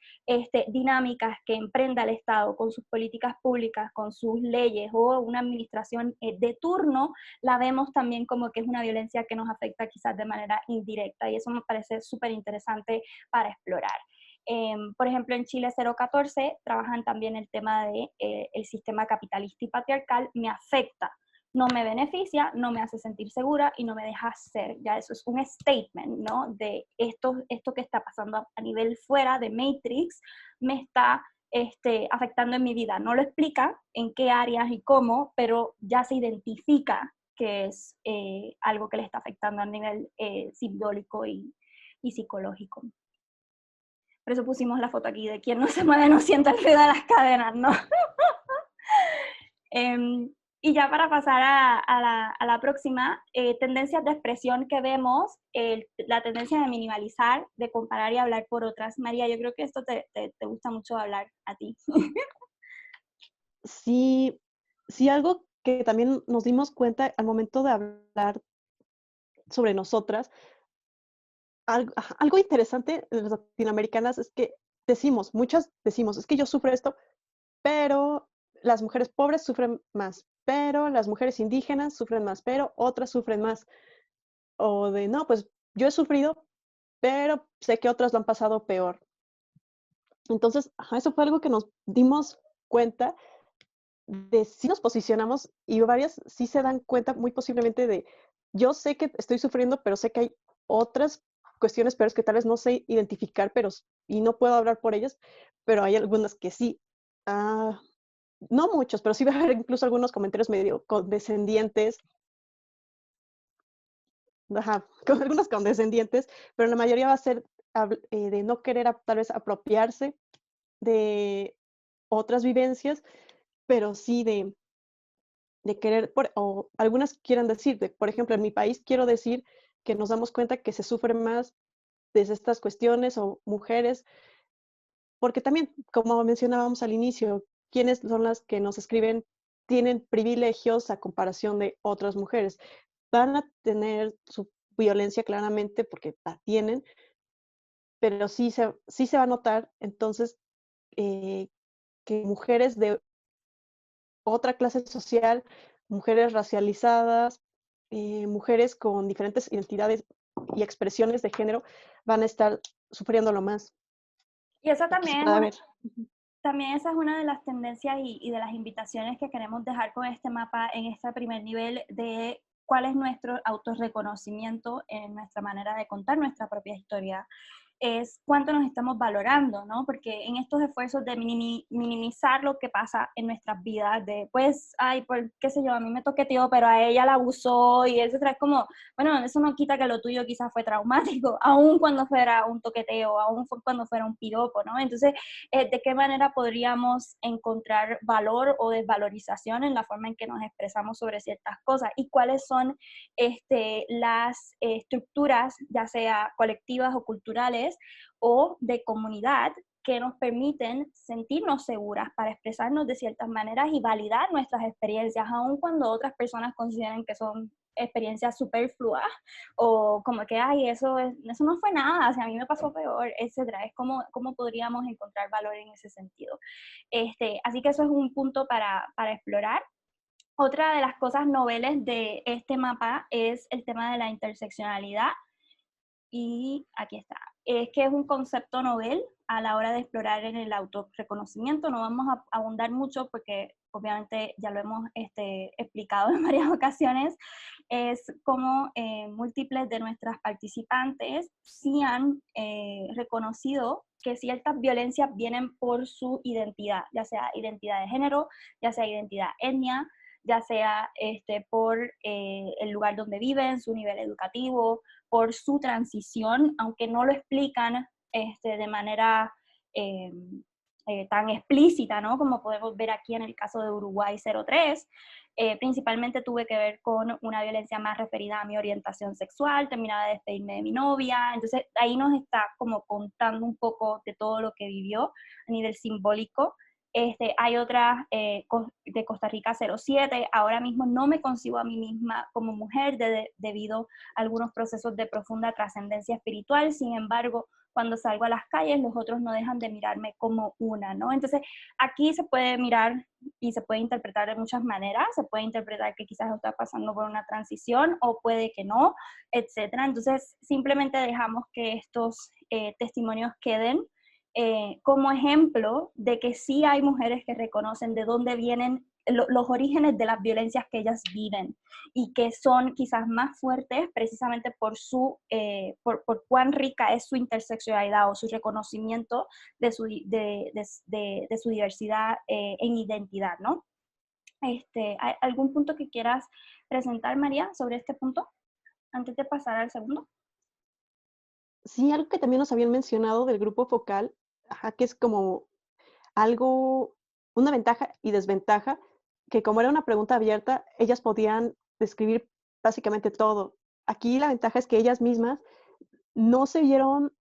dinámicas que emprenda el Estado con sus políticas públicas, con sus leyes o una administración de turno, la vemos también como que es una violencia que nos afecta quizás de manera indirecta, y eso me parece súper interesante para explorar. Por ejemplo, en Chile 014 trabajan también el tema de el sistema capitalista y patriarcal me afecta, no me beneficia, no me hace sentir segura y no me deja ser. Ya eso es un statement, ¿no? De esto que está pasando a nivel fuera de Matrix me está afectando en mi vida. No lo explica en qué áreas y cómo, pero ya se identifica que es algo que le está afectando a nivel simbólico y psicológico. Por eso pusimos la foto aquí de quien no se mueve no siente el ruido de las cadenas, ¿no? Y ya para pasar a la próxima, tendencias de expresión que vemos, la tendencia de minimalizar, de comparar y hablar por otras. María, yo creo que esto te gusta mucho hablar a ti.
Sí, sí, algo que también nos dimos cuenta al momento de hablar sobre nosotras, algo interesante de las latinoamericanas es que muchas decimos, es que yo sufro esto, pero las mujeres pobres sufren más, pero las mujeres indígenas sufren más, pero otras sufren más. O de, no, pues yo he sufrido, pero sé que otras lo han pasado peor. Entonces, eso fue algo que nos dimos cuenta de si nos posicionamos y varias sí se dan cuenta muy posiblemente de, yo sé que estoy sufriendo, pero sé que hay otras cuestiones peores que tal vez no sé identificar, y no puedo hablar por ellas, pero hay algunas que sí. No muchos, pero sí va a haber incluso algunos comentarios medio condescendientes. Ajá, con algunos condescendientes, pero la mayoría va a ser de no querer tal vez apropiarse de otras vivencias, pero sí de querer, o algunas quieran decir, por ejemplo, en mi país quiero decir que nos damos cuenta que se sufre más desde estas cuestiones o mujeres, porque también, como mencionábamos al inicio, ¿quiénes son las que nos escriben? Tienen privilegios a comparación de otras mujeres. Van a tener su violencia claramente porque la tienen, pero sí se va a notar entonces que mujeres de otra clase social, mujeres racializadas, mujeres con diferentes identidades y expresiones de género van a estar sufriéndolo más.
Y eso
Aquí se
también
puede ver.
también esa es una de las tendencias y de las invitaciones que queremos dejar con este mapa en este primer nivel de cuál es nuestro autorreconocimiento en nuestra manera de contar nuestra propia historia. es cuánto nos estamos valorando, ¿no? Porque en estos esfuerzos de minimizar lo que pasa en nuestras vidas, de pues, ay, pues, qué sé yo, a mí me toqueteó, pero a ella la abusó y etcétera, es como, bueno, eso no quita que lo tuyo quizás fue traumático, aun cuando fuera un toqueteo, aun cuando fuera un piropo, ¿no? Entonces, ¿de qué manera podríamos encontrar valor o desvalorización en la forma en que nos expresamos sobre ciertas cosas? ¿Y cuáles son las estructuras, ya sea colectivas o culturales o de comunidad, que nos permiten sentirnos seguras para expresarnos de ciertas maneras y validar nuestras experiencias, aun cuando otras personas consideren que son experiencias superfluas o como que, ay, eso no fue nada, o sea, a mí me pasó peor, etcétera. Es como podríamos encontrar valor en ese sentido. Así que eso es un punto para explorar. Otra de las cosas noveles de este mapa es el tema de la interseccionalidad, y aquí está. Es que es un concepto novel a la hora de explorar en el autorreconocimiento. No vamos a abundar mucho porque obviamente ya lo hemos explicado en varias ocasiones. Es como múltiples de nuestras participantes sí han reconocido que ciertas violencias vienen por su identidad, ya sea identidad de género, ya sea identidad etnia, ya sea por el lugar donde viven, su nivel educativo, por su transición, aunque no lo explican de manera eh, tan explícita, ¿no? Como podemos ver aquí en el caso de Uruguay 03. Principalmente tuve que ver con una violencia más referida a mi orientación sexual, terminaba de despedirme de mi novia, entonces ahí nos está como contando un poco de todo lo que vivió a nivel simbólico. Hay otra de Costa Rica 07, ahora mismo no me concibo a mí misma como mujer debido a algunos procesos de profunda trascendencia espiritual, sin embargo, cuando salgo a las calles, los otros no dejan de mirarme como una, ¿no? Entonces, aquí se puede mirar y se puede interpretar de muchas maneras, se puede interpretar que quizás está pasando por una transición o puede que no, etcétera. Entonces, simplemente dejamos que estos testimonios queden como ejemplo de que sí hay mujeres que reconocen de dónde vienen los orígenes de las violencias que ellas viven y que son quizás más fuertes precisamente por cuán rica es su interseccionalidad o su reconocimiento de su diversidad en identidad, ¿no? ¿Hay algún punto que quieras presentar, María, sobre este punto antes de pasar al segundo?
Sí, algo que también nos habían mencionado del grupo focal, ajá, que es como algo, una ventaja y desventaja, que como era una pregunta abierta, ellas podían describir básicamente todo. Aquí la ventaja es que ellas mismas no se vieron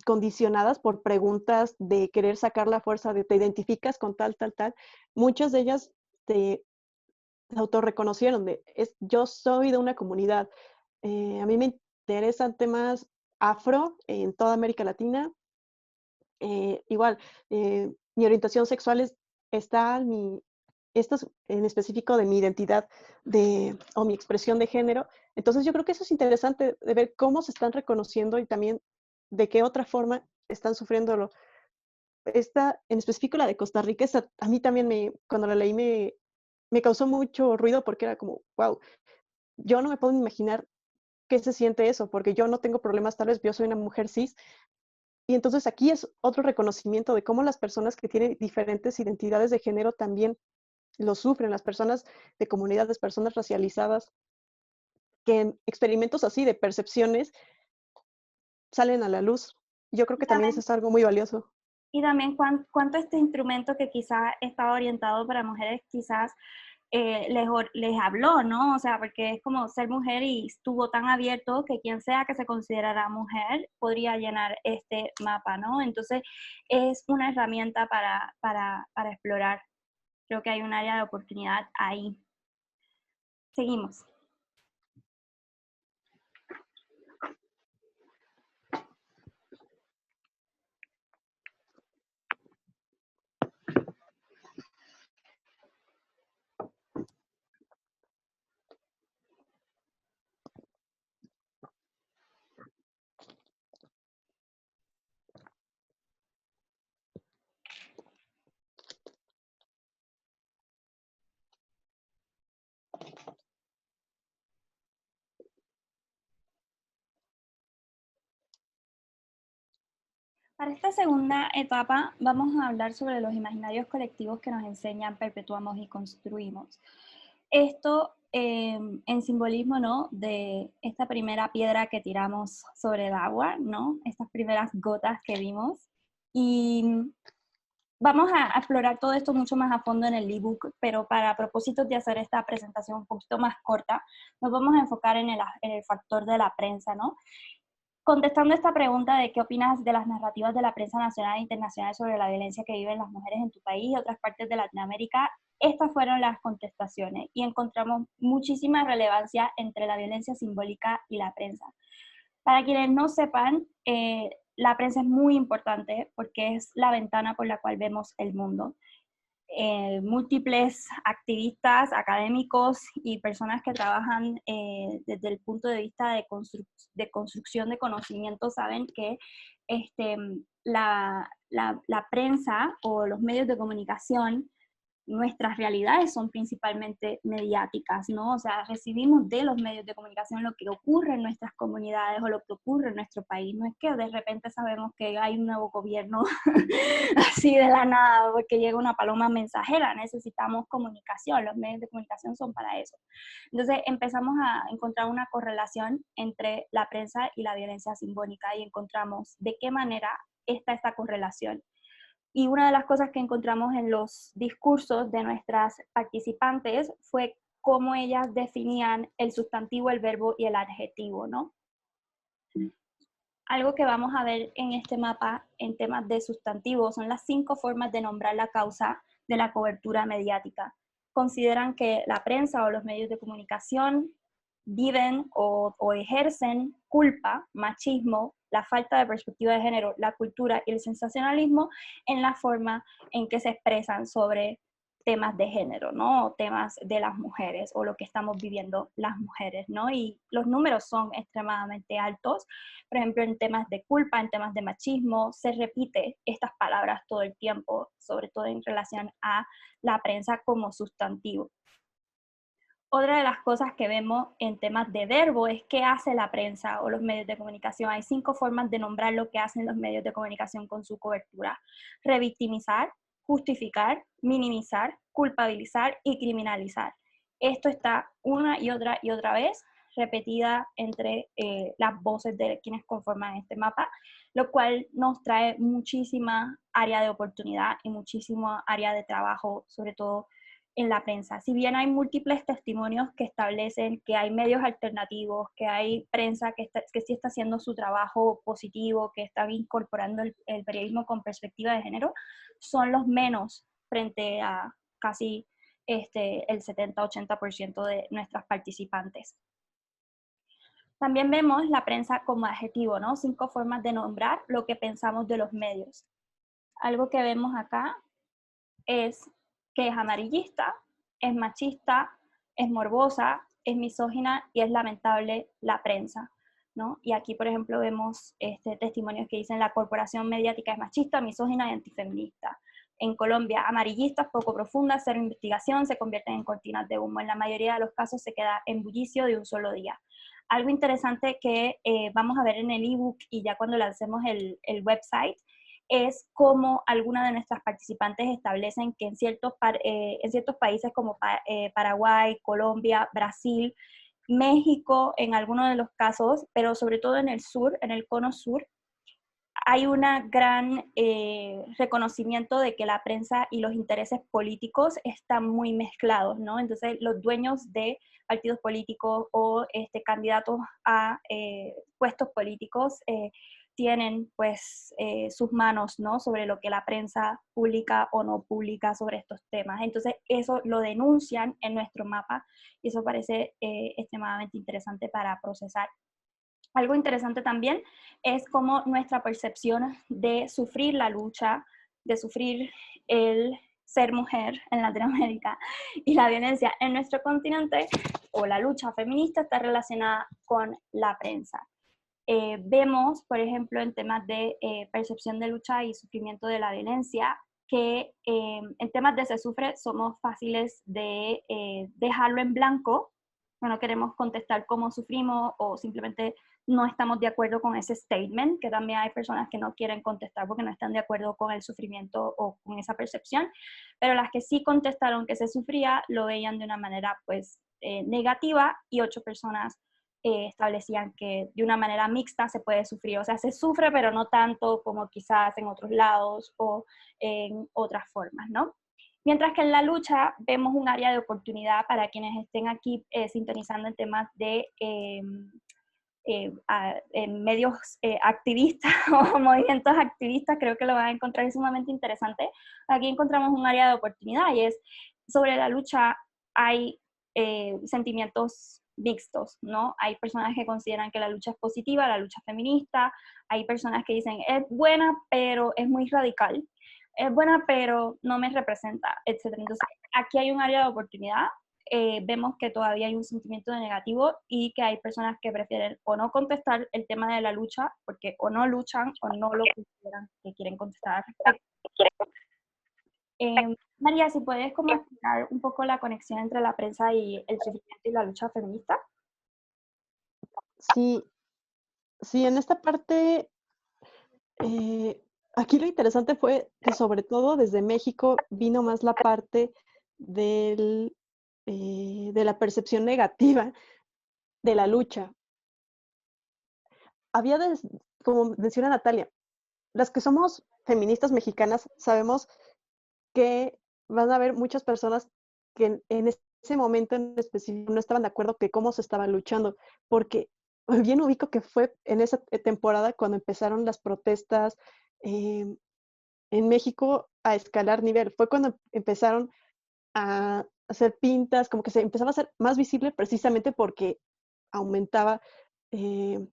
condicionadas por preguntas de querer sacar la fuerza de te identificas con tal, tal, tal. Muchas de ellas se autorreconocieron de yo soy de una comunidad. A mí me interesan temas afro en toda América Latina. Igual, mi orientación sexual está esto es en específico de mi identidad o mi expresión de género. Entonces yo creo que eso es interesante de ver cómo se están reconociendo y también de qué otra forma están sufriéndolo. Esta, en específico la de Costa Rica, a mí también cuando la leí me causó mucho ruido porque era como, wow, yo no me puedo imaginar qué se siente eso, porque yo no tengo problemas, tal vez yo soy una mujer cis, y entonces aquí es otro reconocimiento de cómo las personas que tienen diferentes identidades de género también lo sufren, las personas de comunidades, personas racializadas, que en experimentos así de percepciones salen a la luz. Yo creo que también eso es algo muy valioso.
Y también cuánto este instrumento que quizás estaba orientado para mujeres, quizás les habló, ¿no? O sea, porque es como ser mujer y estuvo tan abierto que quien sea que se considerara mujer podría llenar este mapa, ¿no? Entonces es una herramienta para explorar. Creo que hay un área de oportunidad ahí. Seguimos. Para esta segunda etapa vamos a hablar sobre los imaginarios colectivos que nos enseñan, perpetuamos y construimos. Esto en simbolismo, ¿no?, de esta primera piedra que tiramos sobre el agua, ¿no?, estas primeras gotas que vimos. Y vamos a explorar todo esto mucho más a fondo en el ebook, pero para propósitos de hacer esta presentación un poquito más corta, nos vamos a enfocar en el factor de la prensa, ¿no? Contestando esta pregunta de qué opinas de las narrativas de la prensa nacional e internacional sobre la violencia que viven las mujeres en tu país y otras partes de Latinoamérica, estas fueron las contestaciones y encontramos muchísima relevancia entre la violencia simbólica y la prensa. Para quienes no sepan, la prensa es muy importante porque es la ventana por la cual vemos el mundo. Múltiples activistas, académicos y personas que trabajan desde el punto de vista de construcción de conocimiento saben que la prensa o los medios de comunicación, nuestras realidades son principalmente mediáticas, ¿no? O sea, recibimos de los medios de comunicación lo que ocurre en nuestras comunidades o lo que ocurre en nuestro país. No es que de repente sabemos que hay un nuevo gobierno así de la nada porque llega una paloma mensajera. Necesitamos comunicación, los medios de comunicación son para eso. Entonces empezamos a encontrar una correlación entre la prensa y la violencia simbólica y encontramos de qué manera está esta correlación. Y una de las cosas que encontramos en los discursos de nuestras participantes fue cómo ellas definían el sustantivo, el verbo y el adjetivo, ¿no? Algo que vamos a ver en este mapa en temas de sustantivos son las 5 formas de nombrar la causa de la cobertura mediática. Consideran que la prensa o los medios de comunicación viven o ejercen culpa, machismo, la falta de perspectiva de género, la cultura y el sensacionalismo en la forma en que se expresan sobre temas de género, ¿no? O temas de las mujeres o lo que estamos viviendo las mujeres, ¿no? Y los números son extremadamente altos. Por ejemplo, en temas de culpa, en temas de machismo, se repite estas palabras todo el tiempo, sobre todo en relación a la prensa como sustantivo. Otra de las cosas que vemos en temas de verbo es qué hace la prensa o los medios de comunicación. Hay 5 formas de nombrar lo que hacen los medios de comunicación con su cobertura: revictimizar, justificar, minimizar, culpabilizar y criminalizar. Esto está una y otra vez repetida entre las voces de quienes conforman este mapa, lo cual nos trae muchísima área de oportunidad y muchísimo área de trabajo, sobre todo en la prensa. Si bien hay múltiples testimonios que establecen que hay medios alternativos, que hay prensa que sí está haciendo su trabajo positivo, que están incorporando el periodismo con perspectiva de género, son los menos frente a casi el 70-80% de nuestras participantes. También vemos la prensa como adjetivo, ¿no? 5 formas de nombrar lo que pensamos de los medios. Algo que vemos acá es que es amarillista, es machista, es morbosa, es misógina y es lamentable la prensa, ¿no? Y aquí, por ejemplo, vemos testimonios que dicen la corporación mediática es machista, misógina y antifeminista. En Colombia, amarillistas, poco profundas, cero investigación, se convierten en cortinas de humo. En la mayoría de los casos se queda en bullicio de un solo día. Algo interesante que vamos a ver en el ebook y ya cuando lancemos el website es cómo algunas de nuestras participantes establecen que en ciertos países como Paraguay, Colombia, Brasil, México, en algunos de los casos, pero sobre todo en el sur, en el cono sur, hay un gran reconocimiento de que la prensa y los intereses políticos están muy mezclados, ¿no? Entonces, los dueños de partidos políticos o candidatos a puestos políticos tienen pues sus manos, ¿no?, sobre lo que la prensa publica o no publica sobre estos temas. Entonces eso lo denuncian en nuestro mapa y eso parece extremadamente interesante para procesar. Algo interesante también es cómo nuestra percepción de sufrir la lucha, de sufrir el ser mujer en Latinoamérica y la violencia en nuestro continente o la lucha feminista está relacionada con la prensa. Vemos, por ejemplo, en temas de percepción de lucha y sufrimiento de la violencia, que en temas de se sufre somos fáciles de dejarlo en blanco no queremos contestar cómo sufrimos o simplemente no estamos de acuerdo con ese statement, que también hay personas que no quieren contestar porque no están de acuerdo con el sufrimiento o con esa percepción, pero las que sí contestaron que se sufría lo veían de una manera pues negativa, y 8 personas establecían que de una manera mixta se puede sufrir, o sea, se sufre pero no tanto como quizás en otros lados o en otras formas, ¿no? Mientras que en la lucha vemos un área de oportunidad para quienes estén aquí sintonizando en temas de en medios activistas o movimientos activistas, creo que lo van a encontrar sumamente interesante. Aquí encontramos un área de oportunidad y es sobre la lucha hay sentimientos mixtos, ¿no? Hay personas que consideran que la lucha es positiva, la lucha feminista, hay personas que dicen es buena pero es muy radical, es buena pero no me representa, etc. Entonces aquí hay un área de oportunidad. Vemos que todavía hay un sentimiento de negativo y que hay personas que prefieren o no contestar el tema de la lucha porque o no luchan o no lo consideran que quieren contestar al respecto. María, si puedes como explicar un poco la conexión entre la prensa y el sufrimiento y la lucha feminista.
Sí, sí, en esta parte, aquí lo interesante fue que sobre todo desde México vino más la parte del, de la percepción negativa de la lucha. Había, como menciona Natalia, las que somos feministas mexicanas sabemos que van a haber muchas personas que en ese momento en específico no estaban de acuerdo que cómo se estaba luchando, porque bien ubico que fue en esa temporada cuando empezaron las protestas en México a escalar nivel, fue cuando empezaron a hacer pintas, como que se empezaba a hacer más visible precisamente porque aumentaba eh,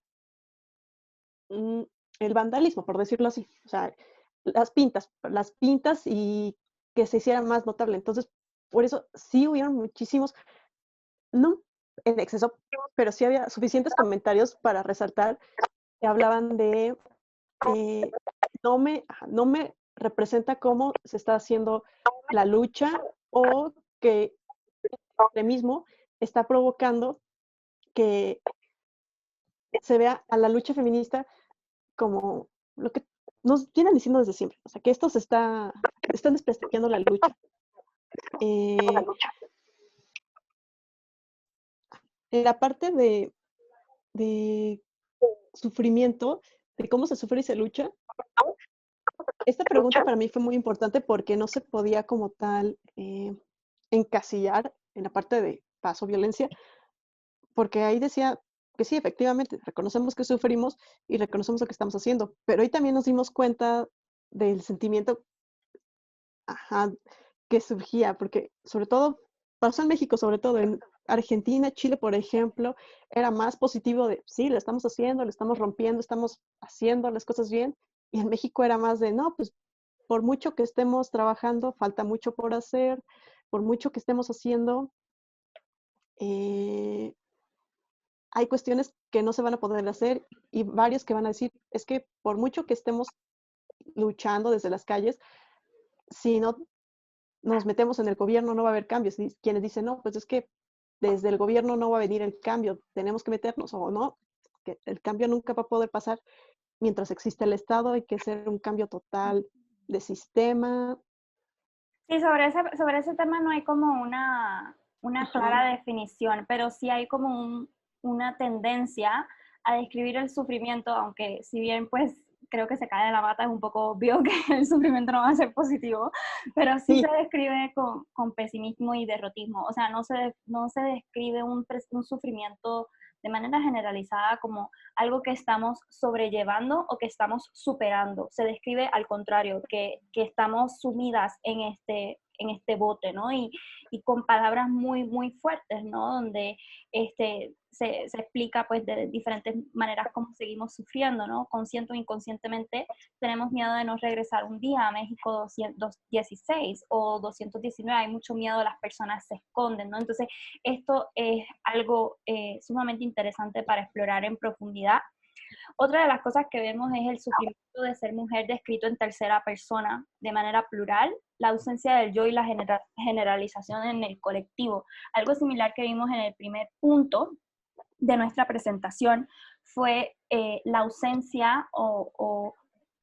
el vandalismo, por decirlo así. O sea, las pintas y que se hiciera más notable. Entonces, por eso sí hubieron muchísimos, no en exceso, pero sí había suficientes comentarios para resaltar que hablaban de eh, no me representa cómo se está haciendo la lucha o que el extremismo está provocando que se vea a la lucha feminista como lo que nos vienen diciendo desde siempre, o sea, que esto están desprestigiando la lucha. Eh, en la parte de sufrimiento, de cómo se sufre y se lucha, esta pregunta para mí fue muy importante porque no se podía como tal encasillar en la parte de paz o violencia, porque ahí decía que sí, efectivamente, reconocemos que sufrimos y reconocemos lo que estamos haciendo, pero ahí también nos dimos cuenta del sentimiento, ajá, que surgía, porque sobre todo pasó en México, sobre todo en Argentina, Chile, por ejemplo, era más positivo de, sí, lo estamos haciendo, lo estamos rompiendo, estamos haciendo las cosas bien, y en México era más de, no, pues por mucho que estemos trabajando, falta mucho por hacer, por mucho que estemos haciendo, eh, hay cuestiones que no se van a poder hacer y varios que van a decir, es que por mucho que estemos luchando desde las calles, si no nos metemos en el gobierno no va a haber cambios. Y quienes dicen, no, pues es que desde el gobierno no va a venir el cambio, tenemos que meternos o no, que el cambio nunca va a poder pasar mientras existe el Estado, hay que hacer un cambio total de sistema.
Sí, sobre ese tema no hay como una
Ajá.
clara definición, pero sí hay como una tendencia a describir el sufrimiento, aunque si bien pues creo que se cae de la mata, es un poco obvio que el sufrimiento no va a ser positivo, pero sí se
Sí,
describe con pesimismo y derrotismo. O sea, no se describe un sufrimiento de manera generalizada como algo que estamos sobrellevando o que estamos superando. Se describe al contrario, que estamos sumidas en este bote, ¿no? Y con palabras muy, muy fuertes, ¿no? Donde se explica pues de diferentes maneras cómo seguimos sufriendo, ¿no? Consciente o inconscientemente tenemos miedo de no regresar un día a México 216 o 219, hay mucho miedo, las personas se esconden, ¿no? Entonces, esto es algo sumamente interesante para explorar en profundidad. Otra de las cosas que vemos es el sufrimiento de ser mujer descrito en tercera persona, de manera plural, la ausencia del yo y la generalización en el colectivo. Algo similar que vimos en el primer punto de nuestra presentación fue la ausencia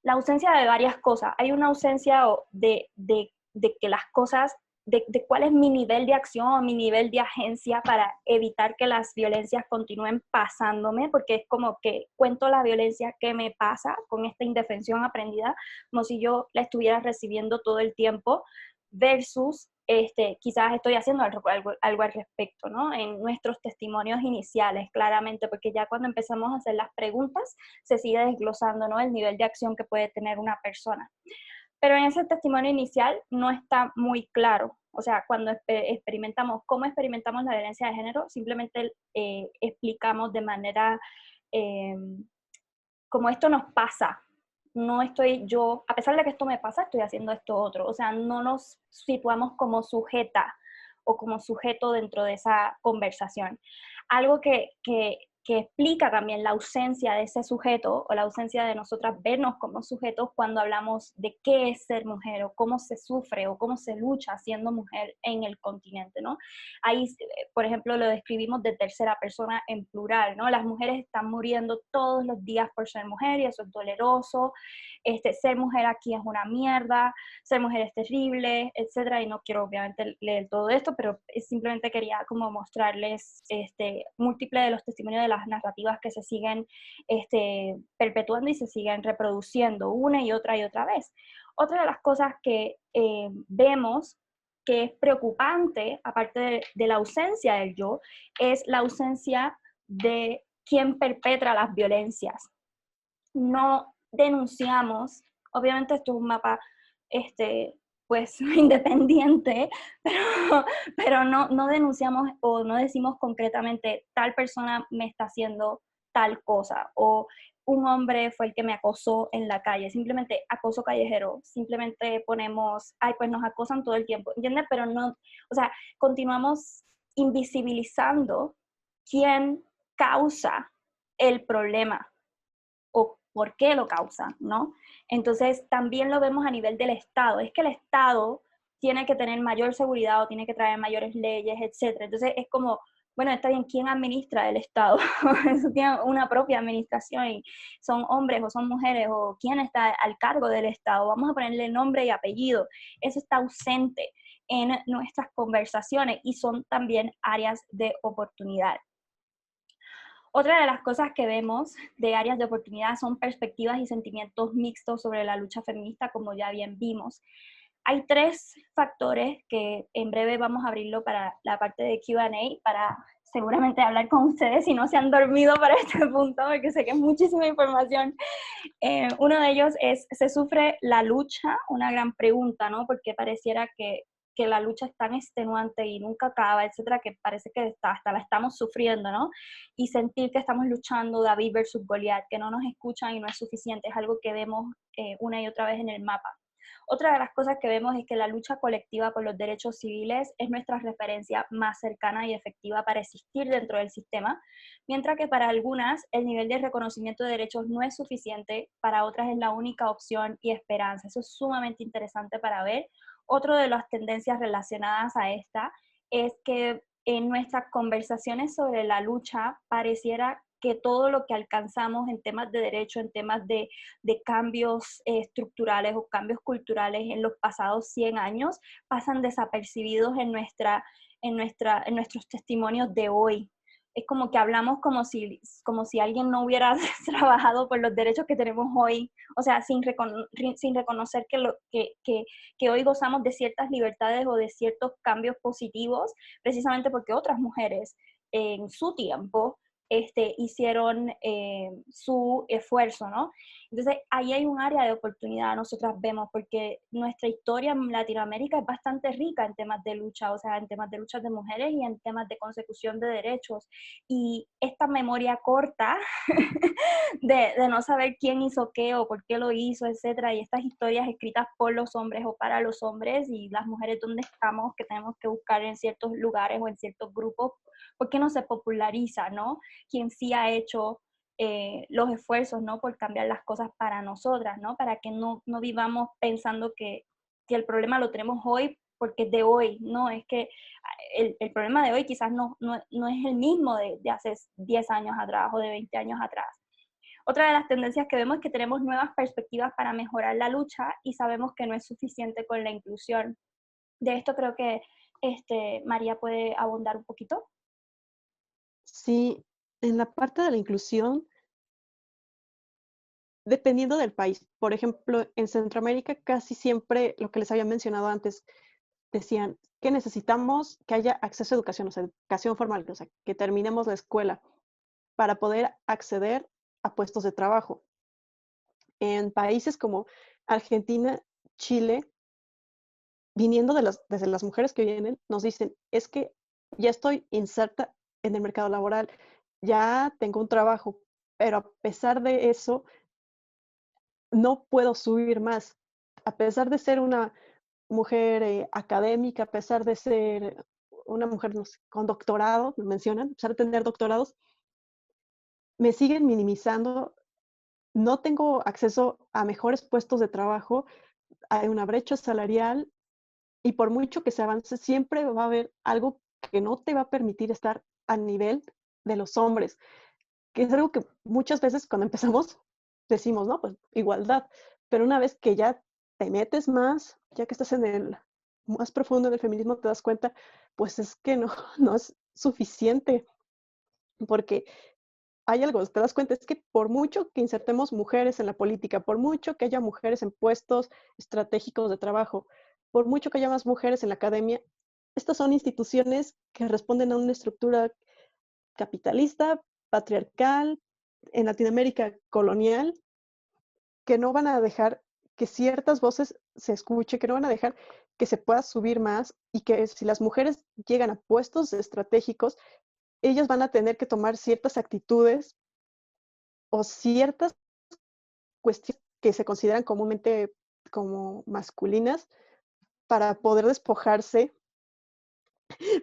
la ausencia de varias cosas. Hay una ausencia de que las cosas, de cuál es mi nivel de acción, mi nivel de agencia para evitar que las violencias continúen pasándome, porque es como que cuento la violencia que me pasa con esta indefensión aprendida, como si yo la estuviera recibiendo todo el tiempo, versus quizás estoy haciendo algo al respecto, ¿no? En nuestros testimonios iniciales, claramente, porque ya cuando empezamos a hacer las preguntas, se sigue desglosando, ¿no? El nivel de acción que puede tener una persona. Pero en ese testimonio inicial no está muy claro. O sea, cuando experimentamos, ¿cómo experimentamos la violencia de género? Simplemente explicamos de manera como esto nos pasa. No estoy yo, a pesar de que esto me pasa, estoy haciendo esto otro. O sea, no nos situamos como sujeta o como sujeto dentro de esa conversación. Algo que explica también la ausencia de ese sujeto o la ausencia de nosotras vernos como sujetos cuando hablamos de qué es ser mujer o cómo se sufre o cómo se lucha siendo mujer en el continente, ¿no? Ahí, por ejemplo, lo describimos de tercera persona en plural, ¿no? Las mujeres están muriendo todos los días por ser mujer y eso es doloroso. Ser mujer aquí es una mierda, ser mujer es terrible, etcétera, y no quiero obviamente leer todo esto, pero simplemente quería como mostrarles múltiples de los testimonios de las narrativas que se siguen perpetuando y se siguen reproduciendo una y otra vez. Otra de las cosas que vemos que es preocupante, aparte de la ausencia del yo, es la ausencia de quien perpetra las violencias. No denunciamos, obviamente esto es un mapa pues independiente, pero no denunciamos o no decimos concretamente tal persona me está haciendo tal cosa o un hombre fue el que me acosó en la calle, simplemente acoso callejero, simplemente ponemos, ay, pues nos acosan todo el tiempo, ¿entiendes? Pero no, o sea, continuamos invisibilizando quién causa el problema o por qué lo causa, ¿no? Entonces, también lo vemos a nivel del Estado. Es que el Estado tiene que tener mayor seguridad o tiene que traer mayores leyes, etcétera. Entonces, es como, bueno, está bien, ¿quién administra el Estado? Eso tiene una propia administración y son hombres o son mujeres o quién está al cargo del Estado. Vamos a ponerle nombre y apellido. Eso está ausente en nuestras conversaciones y son también áreas de oportunidad. Otra de las cosas que vemos de áreas de oportunidad son perspectivas y sentimientos mixtos sobre la lucha feminista, como ya bien vimos. Hay 3 factores que en breve vamos a abrirlo para la parte de Q&A, para seguramente hablar con ustedes si no se han dormido para este punto, porque sé que es muchísima información. Uno de ellos es, ¿se sufre la lucha? Una gran pregunta, ¿no? Porque pareciera que la lucha es tan extenuante y nunca acaba, etcétera, que parece que hasta la estamos sufriendo, ¿no? Y sentir que estamos luchando David versus Goliat, que no nos escuchan y no es suficiente, es algo que vemos una y otra vez en el mapa. Otra de las cosas que vemos es que la lucha colectiva por los derechos civiles es nuestra referencia más cercana y efectiva para existir dentro del sistema, mientras que para algunas el nivel de reconocimiento de derechos no es suficiente, para otras es la única opción y esperanza. Eso es sumamente interesante para ver. Otro de las tendencias relacionadas a esta es que en nuestras conversaciones sobre la lucha pareciera que todo lo que alcanzamos en temas de derecho, en temas de cambios estructurales o cambios culturales en los pasados 100 años, pasan desapercibidos en nuestros testimonios de hoy. Es como que hablamos como si alguien no hubiera trabajado por los derechos que tenemos hoy, o sea, sin reconocer que hoy gozamos de ciertas libertades o de ciertos cambios positivos, precisamente porque otras mujeres en su tiempo hicieron su esfuerzo, ¿no? Entonces, ahí hay un área de oportunidad, nosotras vemos, porque nuestra historia en Latinoamérica es bastante rica en temas de lucha, o sea, en temas de luchas de mujeres y en temas de consecución de derechos. Y esta memoria corta de no saber quién hizo qué o por qué lo hizo, etcétera, y estas historias escritas por los hombres o para los hombres y las mujeres donde estamos, que tenemos que buscar en ciertos lugares o en ciertos grupos, ¿por qué no se populariza, no? Quien sí ha hecho los esfuerzos, ¿no? Por cambiar las cosas para nosotras, ¿no? Para que no vivamos pensando que el problema lo tenemos hoy porque es de hoy, no, es que el problema de hoy quizás no es el mismo de hace 10 años atrás o de 20 años atrás. Otra de las tendencias que vemos es que tenemos nuevas perspectivas para mejorar la lucha y sabemos que no es suficiente con la inclusión. De esto creo que María puede abundar un poquito.
Sí, en la parte de la inclusión, dependiendo del país. Por ejemplo, en Centroamérica casi siempre lo que les había mencionado antes, decían que necesitamos que haya acceso a educación, o sea, educación formal, o sea, que terminemos la escuela para poder acceder a puestos de trabajo. En países como Argentina, Chile, viniendo desde las mujeres que vienen, nos dicen, es que ya estoy inserta en el mercado laboral, ya tengo un trabajo, pero a pesar de eso, no puedo subir más. A pesar de ser una mujer académica, a pesar de ser una mujer no sé, con doctorado, me mencionan, a pesar de tener doctorados, me siguen minimizando, no tengo acceso a mejores puestos de trabajo, hay una brecha salarial y por mucho que se avance, siempre va a haber algo que no te va a permitir estar a nivel de los hombres, que es algo que muchas veces cuando empezamos decimos, ¿no? Pues igualdad, pero una vez que ya te metes más, ya que estás en el más profundo del feminismo, te das cuenta, pues es que no, no es suficiente, porque hay algo, te das cuenta, es que por mucho que insertemos mujeres en la política, por mucho que haya mujeres en puestos estratégicos de trabajo, por mucho que haya más mujeres en la academia, estas son instituciones que responden a una estructura capitalista, patriarcal, en Latinoamérica colonial, que no van a dejar que ciertas voces se escuchen, que no van a dejar que se pueda subir más y que si las mujeres llegan a puestos estratégicos, ellas van a tener que tomar ciertas actitudes o ciertas cuestiones que se consideran comúnmente como masculinas para poder despojarse,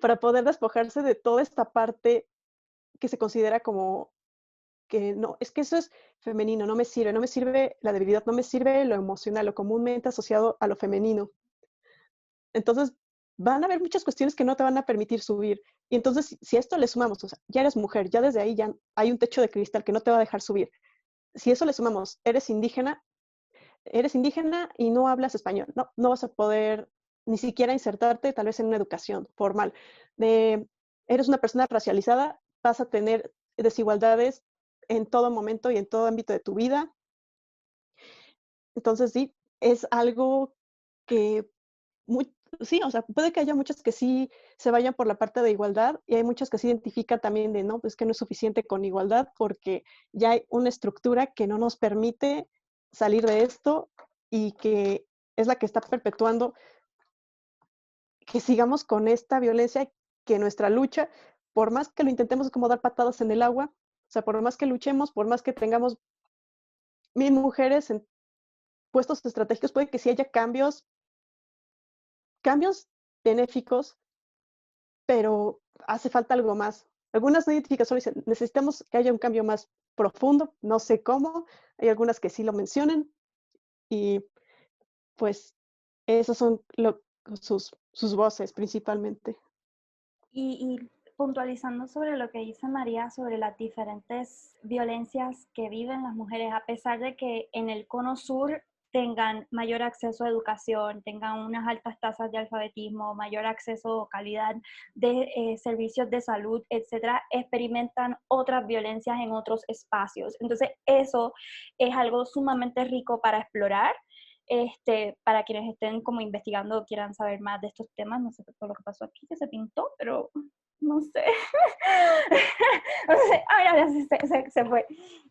para poder despojarse de toda esta parte que se considera como que no, es que eso es femenino, no me sirve la debilidad, no me sirve lo emocional, lo comúnmente asociado a lo femenino. Entonces, van a haber muchas cuestiones que no te van a permitir subir. Y entonces, si a esto le sumamos, o sea, ya eres mujer, ya desde ahí ya hay un techo de cristal que no te va a dejar subir. Si eso le sumamos, eres indígena y no hablas español, no, no vas a poder ni siquiera insertarte tal vez en una educación formal. Eres una persona racializada, vas a tener desigualdades en todo momento y en todo ámbito de tu vida. Entonces, sí, es algo que muy, sí, o sea, puede que haya muchas que sí se vayan por la parte de igualdad y hay muchas que se identifican también de, no, pues que no es suficiente con igualdad porque ya hay una estructura que no nos permite salir de esto y que es la que está perpetuando que sigamos con esta violencia, que nuestra lucha, por más que lo intentemos es como dar patadas en el agua, o sea, por más que luchemos, por más que tengamos 1000 mujeres en puestos estratégicos, puede que sí haya cambios benéficos, pero hace falta algo más. Algunas no identifican, solo dicen, necesitamos que haya un cambio más profundo, no sé cómo, hay algunas que sí lo mencionan y pues esos son sus voces principalmente.
Y puntualizando sobre lo que dice María sobre las diferentes violencias que viven las mujeres, a pesar de que en el cono sur tengan mayor acceso a educación, tengan unas altas tasas de alfabetismo, mayor acceso o calidad de servicios de salud, etcétera, experimentan otras violencias en otros espacios. Entonces, eso es algo sumamente rico para explorar. Para quienes estén como investigando o quieran saber más de estos temas, no sé qué fue lo que pasó aquí, que se pintó, pero no sé. No sé, mira, se fue.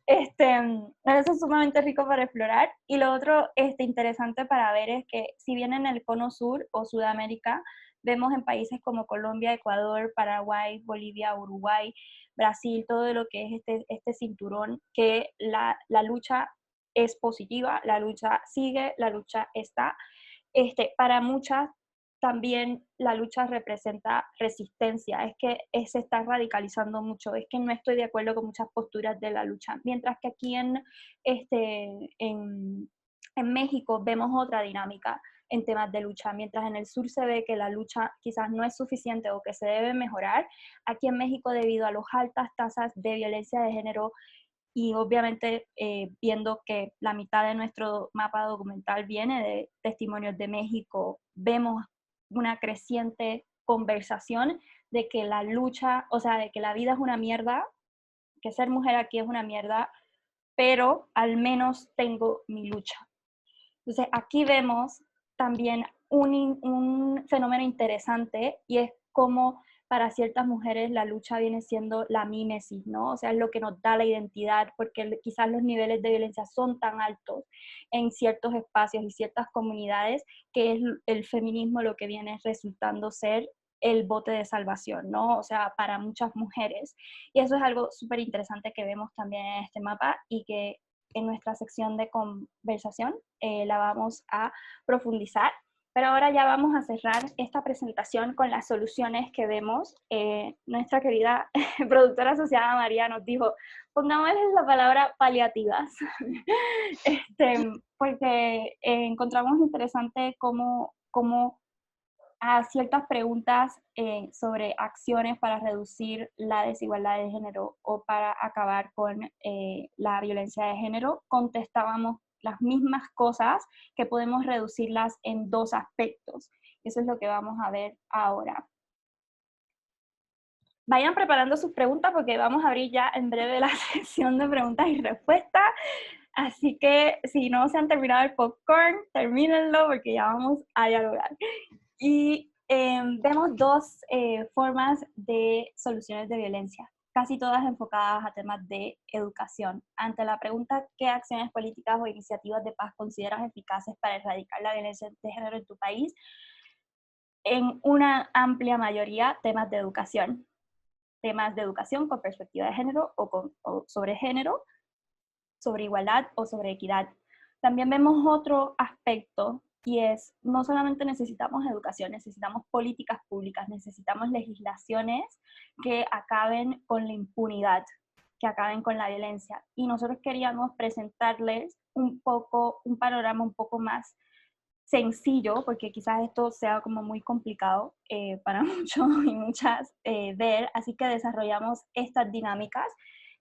Eso es sumamente rico para explorar. Y lo otro interesante para ver es que si bien en el cono sur o Sudamérica, vemos en países como Colombia, Ecuador, Paraguay, Bolivia, Uruguay, Brasil, todo lo que es este cinturón, que la lucha es positiva, la lucha sigue, la lucha está. Para muchas también la lucha representa resistencia, es que se está radicalizando mucho, es que no estoy de acuerdo con muchas posturas de la lucha, mientras que aquí en México vemos otra dinámica en temas de lucha, mientras en el sur se ve que la lucha quizás no es suficiente o que se debe mejorar, aquí en México debido a las altas tasas de violencia de género y obviamente viendo que la mitad de nuestro mapa documental viene de testimonios de México, vemos una creciente conversación de que la lucha, o sea, de que la vida es una mierda, que ser mujer aquí es una mierda, pero al menos tengo mi lucha. Entonces aquí vemos también un fenómeno interesante y es como para ciertas mujeres la lucha viene siendo la mímesis, ¿no? O sea, es lo que nos da la identidad, porque quizás los niveles de violencia son tan altos en ciertos espacios y ciertas comunidades que es el feminismo lo que viene resultando ser el bote de salvación, ¿no? O sea, para muchas mujeres. Y eso es algo súper interesante que vemos también en este mapa y que en nuestra sección de conversación la vamos a profundizar. Pero ahora ya vamos a cerrar esta presentación con las soluciones que vemos. Nuestra querida productora asociada María nos dijo, pongámosles la palabra paliativas, porque encontramos interesante cómo a ciertas preguntas sobre acciones para reducir la desigualdad de género o para acabar con la violencia de género, contestábamos las mismas cosas que podemos reducirlas en dos aspectos. Eso es lo que vamos a ver ahora. Vayan preparando sus preguntas porque vamos a abrir ya en breve la sección de preguntas y respuestas. Así que si no se han terminado el popcorn, termínenlo porque ya vamos a dialogar. Y vemos dos formas de soluciones de violencia, casi todas enfocadas a temas de educación. Ante la pregunta, ¿qué acciones políticas o iniciativas de paz consideras eficaces para erradicar la violencia de género en tu país? En una amplia mayoría, temas de educación con perspectiva de género o sobre género, sobre igualdad o sobre equidad. También vemos otro aspecto y es, no solamente necesitamos educación, necesitamos políticas públicas, necesitamos legislaciones que acaben con la impunidad, que acaben con la violencia. Y nosotros queríamos presentarles un panorama un poco más sencillo, porque quizás esto sea como muy complicado para muchos y muchas ver, así que desarrollamos estas dinámicas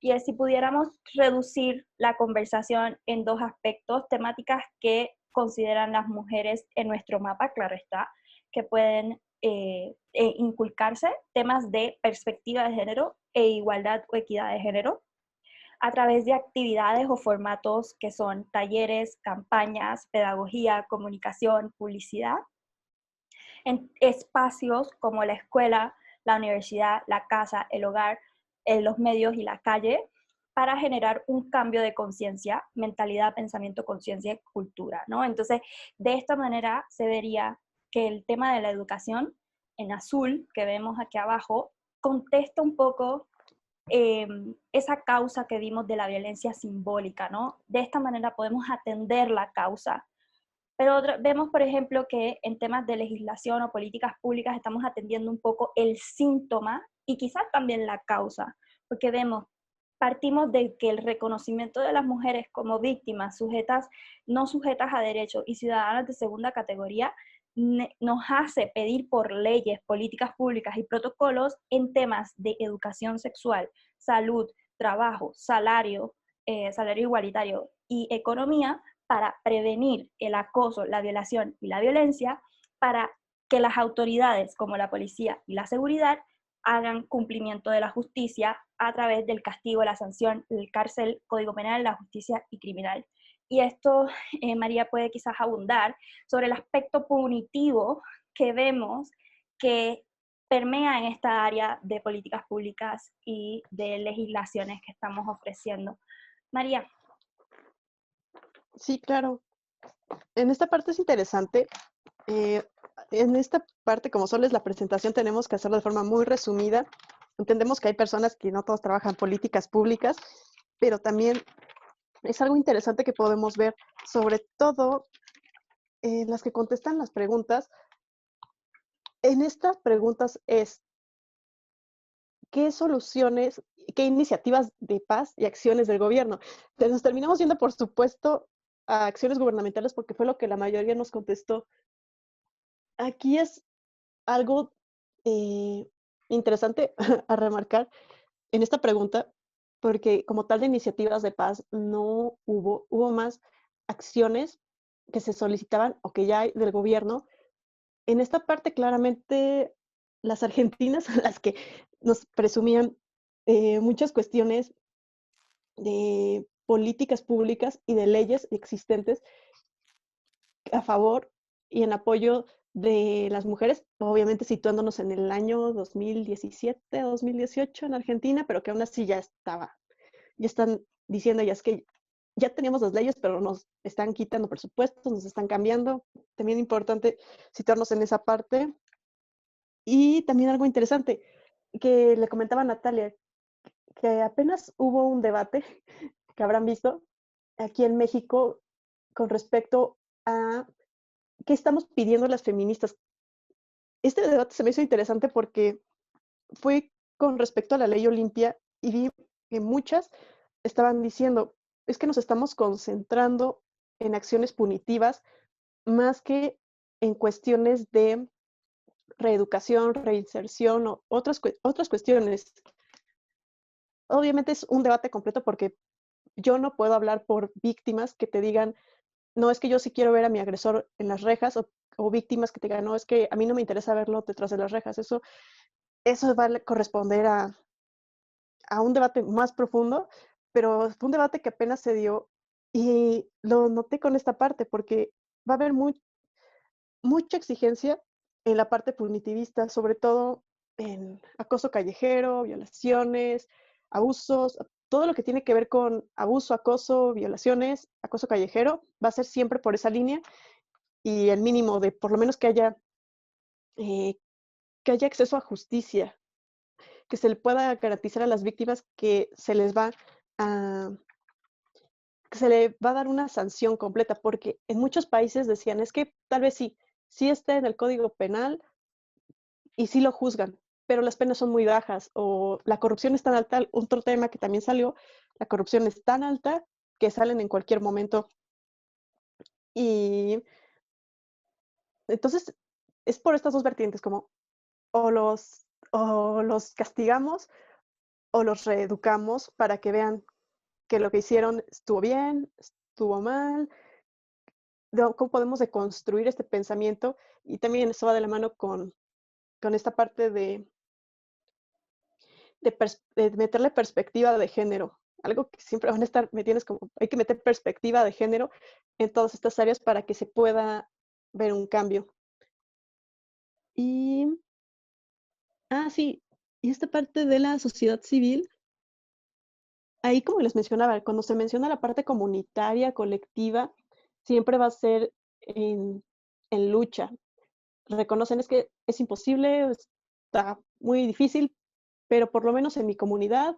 y es si pudiéramos reducir la conversación en dos aspectos, temáticas que consideran las mujeres en nuestro mapa, claro está, que pueden inculcarse, temas de perspectiva de género e igualdad o equidad de género, a través de actividades o formatos que son talleres, campañas, pedagogía, comunicación, publicidad, en espacios como la escuela, la universidad, la casa, el hogar, los medios y la calle, para generar un cambio de conciencia, mentalidad, pensamiento, conciencia y cultura, ¿no? Entonces, de esta manera se vería que el tema de la educación, en azul, que vemos aquí abajo, contesta un poco esa causa que vimos de la violencia simbólica, ¿no? De esta manera podemos atender la causa. Pero vemos, por ejemplo, que en temas de legislación o políticas públicas estamos atendiendo un poco el síntoma y quizás también la causa, porque partimos de que el reconocimiento de las mujeres como víctimas, no sujetas a derechos y ciudadanas de segunda categoría, nos hace pedir por leyes, políticas públicas y protocolos en temas de educación sexual, salud, trabajo, salario igualitario y economía para prevenir el acoso, la violación y la violencia, para que las autoridades como la policía y la seguridad hagan cumplimiento de la justicia a través del castigo, la sanción, el cárcel, código penal, la justicia y criminal. Y esto, María puede quizás abundar sobre el aspecto punitivo que vemos que permea en esta área de políticas públicas y de legislaciones que estamos ofreciendo. María.
Sí, claro. En esta parte es interesante. En esta parte, como solo es la presentación, tenemos que hacerlo de forma muy resumida. Entendemos que hay personas que no todos trabajan políticas públicas, pero también es algo interesante que podemos ver, sobre todo las que contestan las preguntas, en estas preguntas es, ¿qué soluciones, qué iniciativas de paz y acciones del gobierno? Nos terminamos yendo, por supuesto, a acciones gubernamentales porque fue lo que la mayoría nos contestó. Aquí es algo eh, interesante a remarcar en esta pregunta, porque como tal de iniciativas de paz no hubo más acciones que se solicitaban o que ya hay del gobierno. En esta parte, claramente, las argentinas, las que nos presumían muchas cuestiones de políticas públicas y de leyes existentes a favor y en apoyo de las mujeres, obviamente situándonos en el año 2017, 2018 en Argentina, pero que aún así ya están diciendo ya es que ya teníamos las leyes, pero nos están quitando presupuestos, nos están cambiando. También importante situarnos en esa parte. Y también algo interesante que le comentaba a Natalia, que apenas hubo un debate que habrán visto aquí en México con respecto a qué estamos pidiendo las feministas. Este debate se me hizo interesante porque fue con respecto a la ley Olimpia y vi que muchas estaban diciendo, es que nos estamos concentrando en acciones punitivas más que en cuestiones de reeducación, reinserción o otras cuestiones. Obviamente es un debate completo porque yo no puedo hablar por víctimas que te digan, no, es que yo sí quiero ver a mi agresor en las rejas o víctimas que te digan, no, es que a mí no me interesa verlo detrás de las rejas. Eso va a corresponder a un debate más profundo, pero fue un debate que apenas se dio y lo noté con esta parte porque va a haber mucha exigencia en la parte punitivista, sobre todo en acoso callejero, violaciones, abusos, todo lo que tiene que ver con abuso, acoso, violaciones, acoso callejero, va a ser siempre por esa línea y el mínimo de por lo menos eh, que haya acceso a justicia, que se le pueda garantizar a las víctimas a, que se le va a dar una sanción completa, porque en muchos países decían, es que tal vez sí está en el Código Penal, y sí lo juzgan, pero las penas son muy bajas o la corrupción es tan alta, otro tema que también salió, la corrupción es tan alta que salen en cualquier momento. Y entonces es por estas dos vertientes, como o los castigamos o los reeducamos para que vean que lo que hicieron estuvo bien, estuvo mal, cómo podemos deconstruir este pensamiento y también eso va de la mano con esta parte de meterle perspectiva de género. Algo que siempre van a estar metiendo es como, hay que meter perspectiva de género en todas estas áreas para que se pueda ver un cambio. Y, sí, y esta parte de la sociedad civil, ahí como les mencionaba, cuando se menciona la parte comunitaria, colectiva, siempre va a ser en lucha. Reconocen es que es imposible, está muy difícil, pero por lo menos en mi comunidad,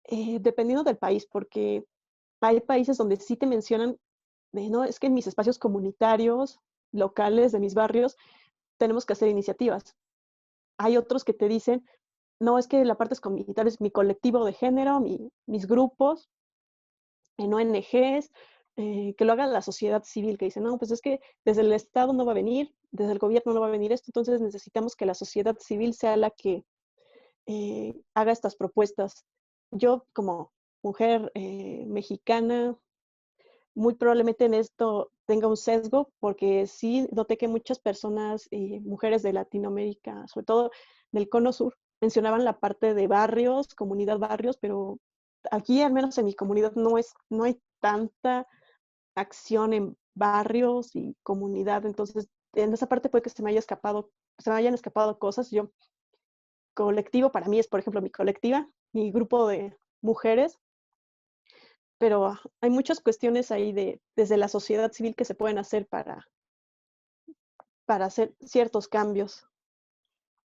dependiendo del país, porque hay países donde sí te mencionan, no, es que en mis espacios comunitarios, locales, de mis barrios, tenemos que hacer iniciativas. Hay otros que te dicen, no, es que la parte comunitaria es mi colectivo de género, mis grupos, en ONGs, que lo haga la sociedad civil, que dice, no, pues es que desde el Estado no va a venir, desde el gobierno no va a venir esto, entonces necesitamos que la sociedad civil sea la que haga estas propuestas. Yo como mujer mexicana, muy probablemente en esto tenga un sesgo, porque sí noté que muchas personas, mujeres de Latinoamérica, sobre todo del Cono Sur, mencionaban la parte de barrios, comunidad barrios, pero aquí, al menos en mi comunidad, no hay tanta acción en barrios y comunidad. Entonces, en esa parte puede que se me hayan escapado cosas. Yo, colectivo, para mí es, por ejemplo, mi colectiva, mi grupo de mujeres, pero hay muchas cuestiones ahí desde la sociedad civil que se pueden hacer para hacer ciertos cambios.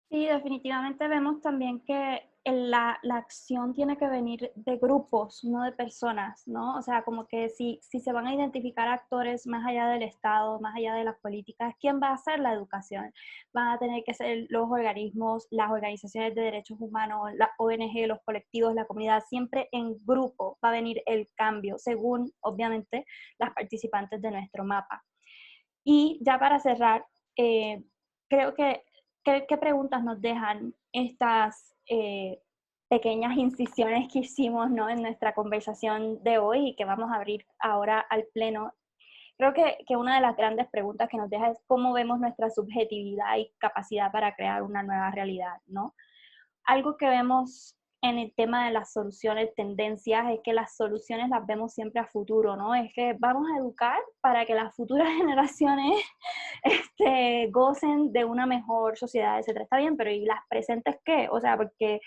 Sí, definitivamente vemos también que la acción tiene que venir de grupos, no de personas, ¿no? O sea, como que si se van a identificar actores más allá del Estado, más allá de las políticas, ¿quién va a hacer la educación? Van a tener que ser los organismos, las organizaciones de derechos humanos, las ONG, los colectivos, la comunidad, siempre en grupo va a venir el cambio, según, obviamente, las participantes de nuestro mapa. Y ya para cerrar, creo que, ¿qué preguntas nos dejan estas pequeñas incisiones que hicimos, ¿no?, en nuestra conversación de hoy y que vamos a abrir ahora al pleno? Creo que una de las grandes preguntas que nos deja es cómo vemos nuestra subjetividad y capacidad para crear una nueva realidad, ¿no? Algo que vemos en el tema de las soluciones, tendencias, es que las soluciones las vemos siempre a futuro, ¿no? Es que vamos a educar para que las futuras generaciones gocen de una mejor sociedad, etcétera. Está bien, pero ¿y las presentes qué? O sea, porque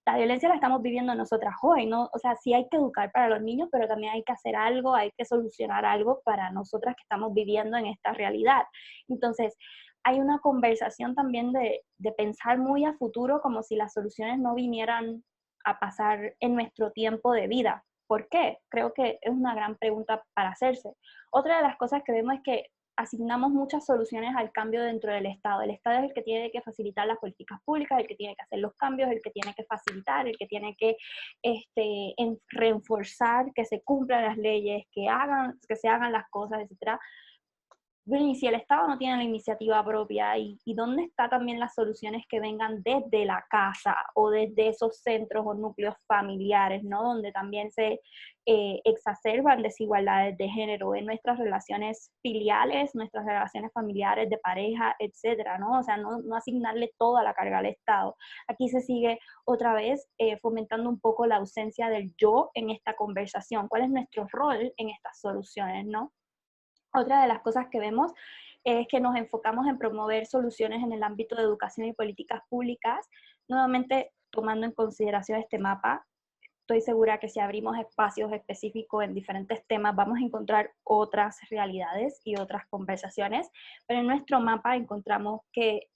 la violencia la estamos viviendo nosotras hoy, ¿no? O sea, sí hay que educar para los niños, pero también hay que hacer algo, hay que solucionar algo para nosotras que estamos viviendo en esta realidad. Entonces, hay una conversación también de pensar muy a futuro, como si las soluciones no vinieran a pasar en nuestro tiempo de vida. ¿Por qué? Creo que es una gran pregunta para hacerse. Otra de las cosas que vemos es que asignamos muchas soluciones al cambio dentro del Estado. El Estado es el que tiene que facilitar las políticas públicas, el que tiene que hacer los cambios, el que tiene que facilitar, el que tiene que reforzar que se cumplan las leyes, que se hagan las cosas, etc. Y si el Estado no tiene la iniciativa propia, ¿y dónde están también las soluciones que vengan desde la casa o desde esos centros o núcleos familiares, ¿no? Donde también se exacerban desigualdades de género en nuestras relaciones filiales, nuestras relaciones familiares de pareja, etcétera, ¿no? O sea, no asignarle toda la carga al Estado. Aquí se sigue otra vez fomentando un poco la ausencia del yo en esta conversación. ¿Cuál es nuestro rol en estas soluciones, no? Otra de las cosas que vemos es que nos enfocamos en promover soluciones en el ámbito de educación y políticas públicas. Nuevamente, tomando en consideración este mapa, estoy segura que si abrimos espacios específicos en diferentes temas, vamos a encontrar otras realidades y otras conversaciones, pero en nuestro mapa encontramos que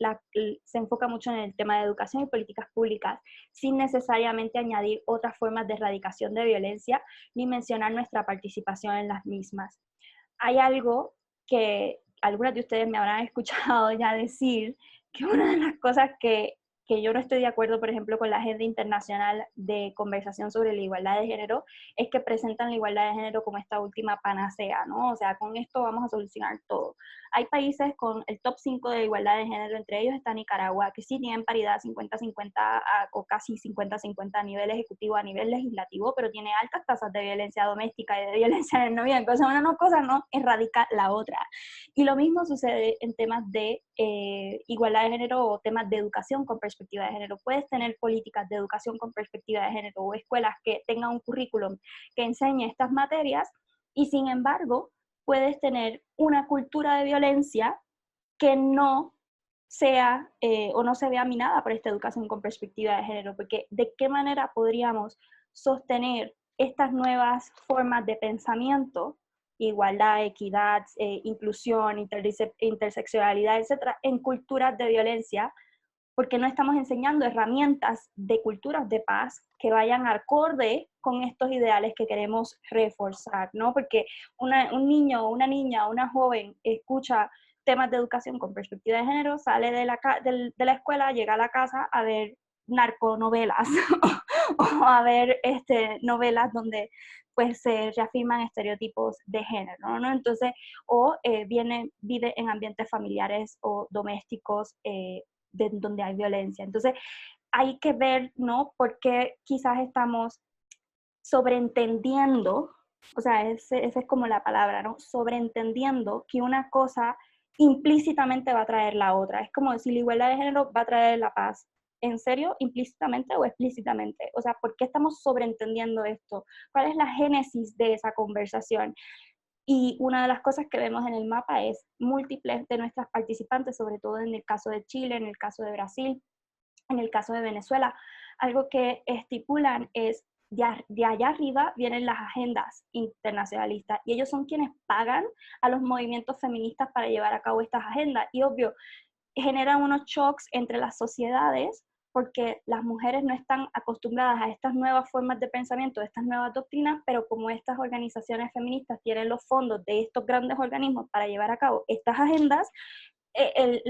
se enfoca mucho en el tema de educación y políticas públicas, sin necesariamente añadir otras formas de erradicación de violencia, ni mencionar nuestra participación en las mismas. Hay algo que algunas de ustedes me habrán escuchado ya decir, que una de las cosas que yo no estoy de acuerdo, por ejemplo, con la agenda internacional de conversación sobre la igualdad de género, es que presentan la igualdad de género como esta última panacea, ¿no? O sea, con esto vamos a solucionar todo. Hay países con el top 5 de igualdad de género, entre ellos está Nicaragua, que sí tienen paridad 50-50 o casi 50-50 a nivel ejecutivo, a nivel legislativo, pero tiene altas tasas de violencia doméstica y de violencia en el noviazgo. O sea, una cosa no erradica la otra. Y lo mismo sucede en temas de igualdad de género o temas de educación con perspectiva de género. Puedes tener políticas de educación con perspectiva de género o escuelas que tengan un currículum que enseñe estas materias y sin embargo puedes tener una cultura de violencia que no sea o no se vea minada por esta educación con perspectiva de género, porque ¿de qué manera podríamos sostener estas nuevas formas de pensamiento, igualdad, equidad, inclusión, interseccionalidad, etcétera, en culturas de violencia? Porque no estamos enseñando herramientas de culturas de paz que vayan acorde con estos ideales que queremos reforzar, ¿no? Porque un niño, una niña, una joven escucha temas de educación con perspectiva de género, sale de la escuela, llega a la casa a ver narconovelas o a ver novelas donde pues se reafirman estereotipos de género, ¿no? Entonces, o vive en ambientes familiares o domésticos donde hay violencia. Entonces, hay que ver, ¿no?, por qué quizás estamos sobreentendiendo, o sea, esa es como la palabra, ¿no? Sobreentendiendo que una cosa implícitamente va a traer la otra. Es como si la igualdad de género va a traer la paz. ¿En serio? ¿Implícitamente o explícitamente? O sea, ¿por qué estamos sobreentendiendo esto? ¿Cuál es la génesis de esa conversación? Y una de las cosas que vemos en el mapa es múltiples de nuestras participantes, sobre todo en el caso de Chile, en el caso de Brasil, en el caso de Venezuela, algo que estipulan es de allá arriba vienen las agendas internacionalistas y ellos son quienes pagan a los movimientos feministas para llevar a cabo estas agendas y obvio generan unos shocks entre las sociedades porque las mujeres no están acostumbradas a estas nuevas formas de pensamiento, estas nuevas doctrinas, pero como estas organizaciones feministas tienen los fondos de estos grandes organismos para llevar a cabo estas agendas, el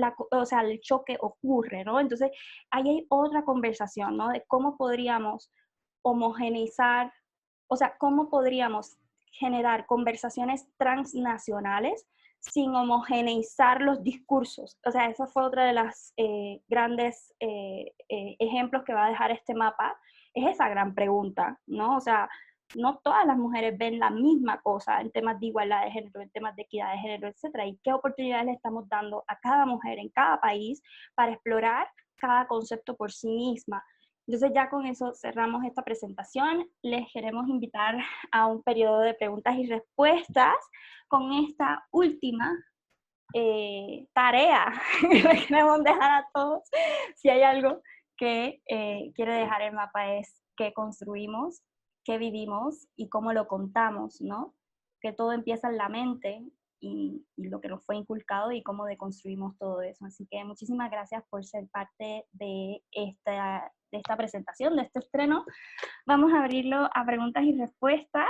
choque ocurre, ¿no? Entonces, ahí hay otra conversación, ¿no? De cómo podríamos homogeneizar, o sea, cómo podríamos generar conversaciones transnacionales sin homogeneizar los discursos. O sea, esa fue otra de las grandes ejemplos que va a dejar este mapa, es esa gran pregunta, ¿no? O sea, no todas las mujeres ven la misma cosa en temas de igualdad de género, en temas de equidad de género, etcétera, y qué oportunidades le estamos dando a cada mujer en cada país para explorar cada concepto por sí misma. Entonces ya con eso cerramos esta presentación. Les queremos invitar a un periodo de preguntas y respuestas con esta última tarea que le queremos dejar a todos. Si hay algo que quiere dejar el mapa es qué construimos, qué vivimos y cómo lo contamos, ¿no? Que todo empieza en la mente y lo que nos fue inculcado y cómo deconstruimos todo eso. Así que muchísimas gracias por ser parte de esta presentación, de este estreno. Vamos a abrirlo a preguntas y respuestas.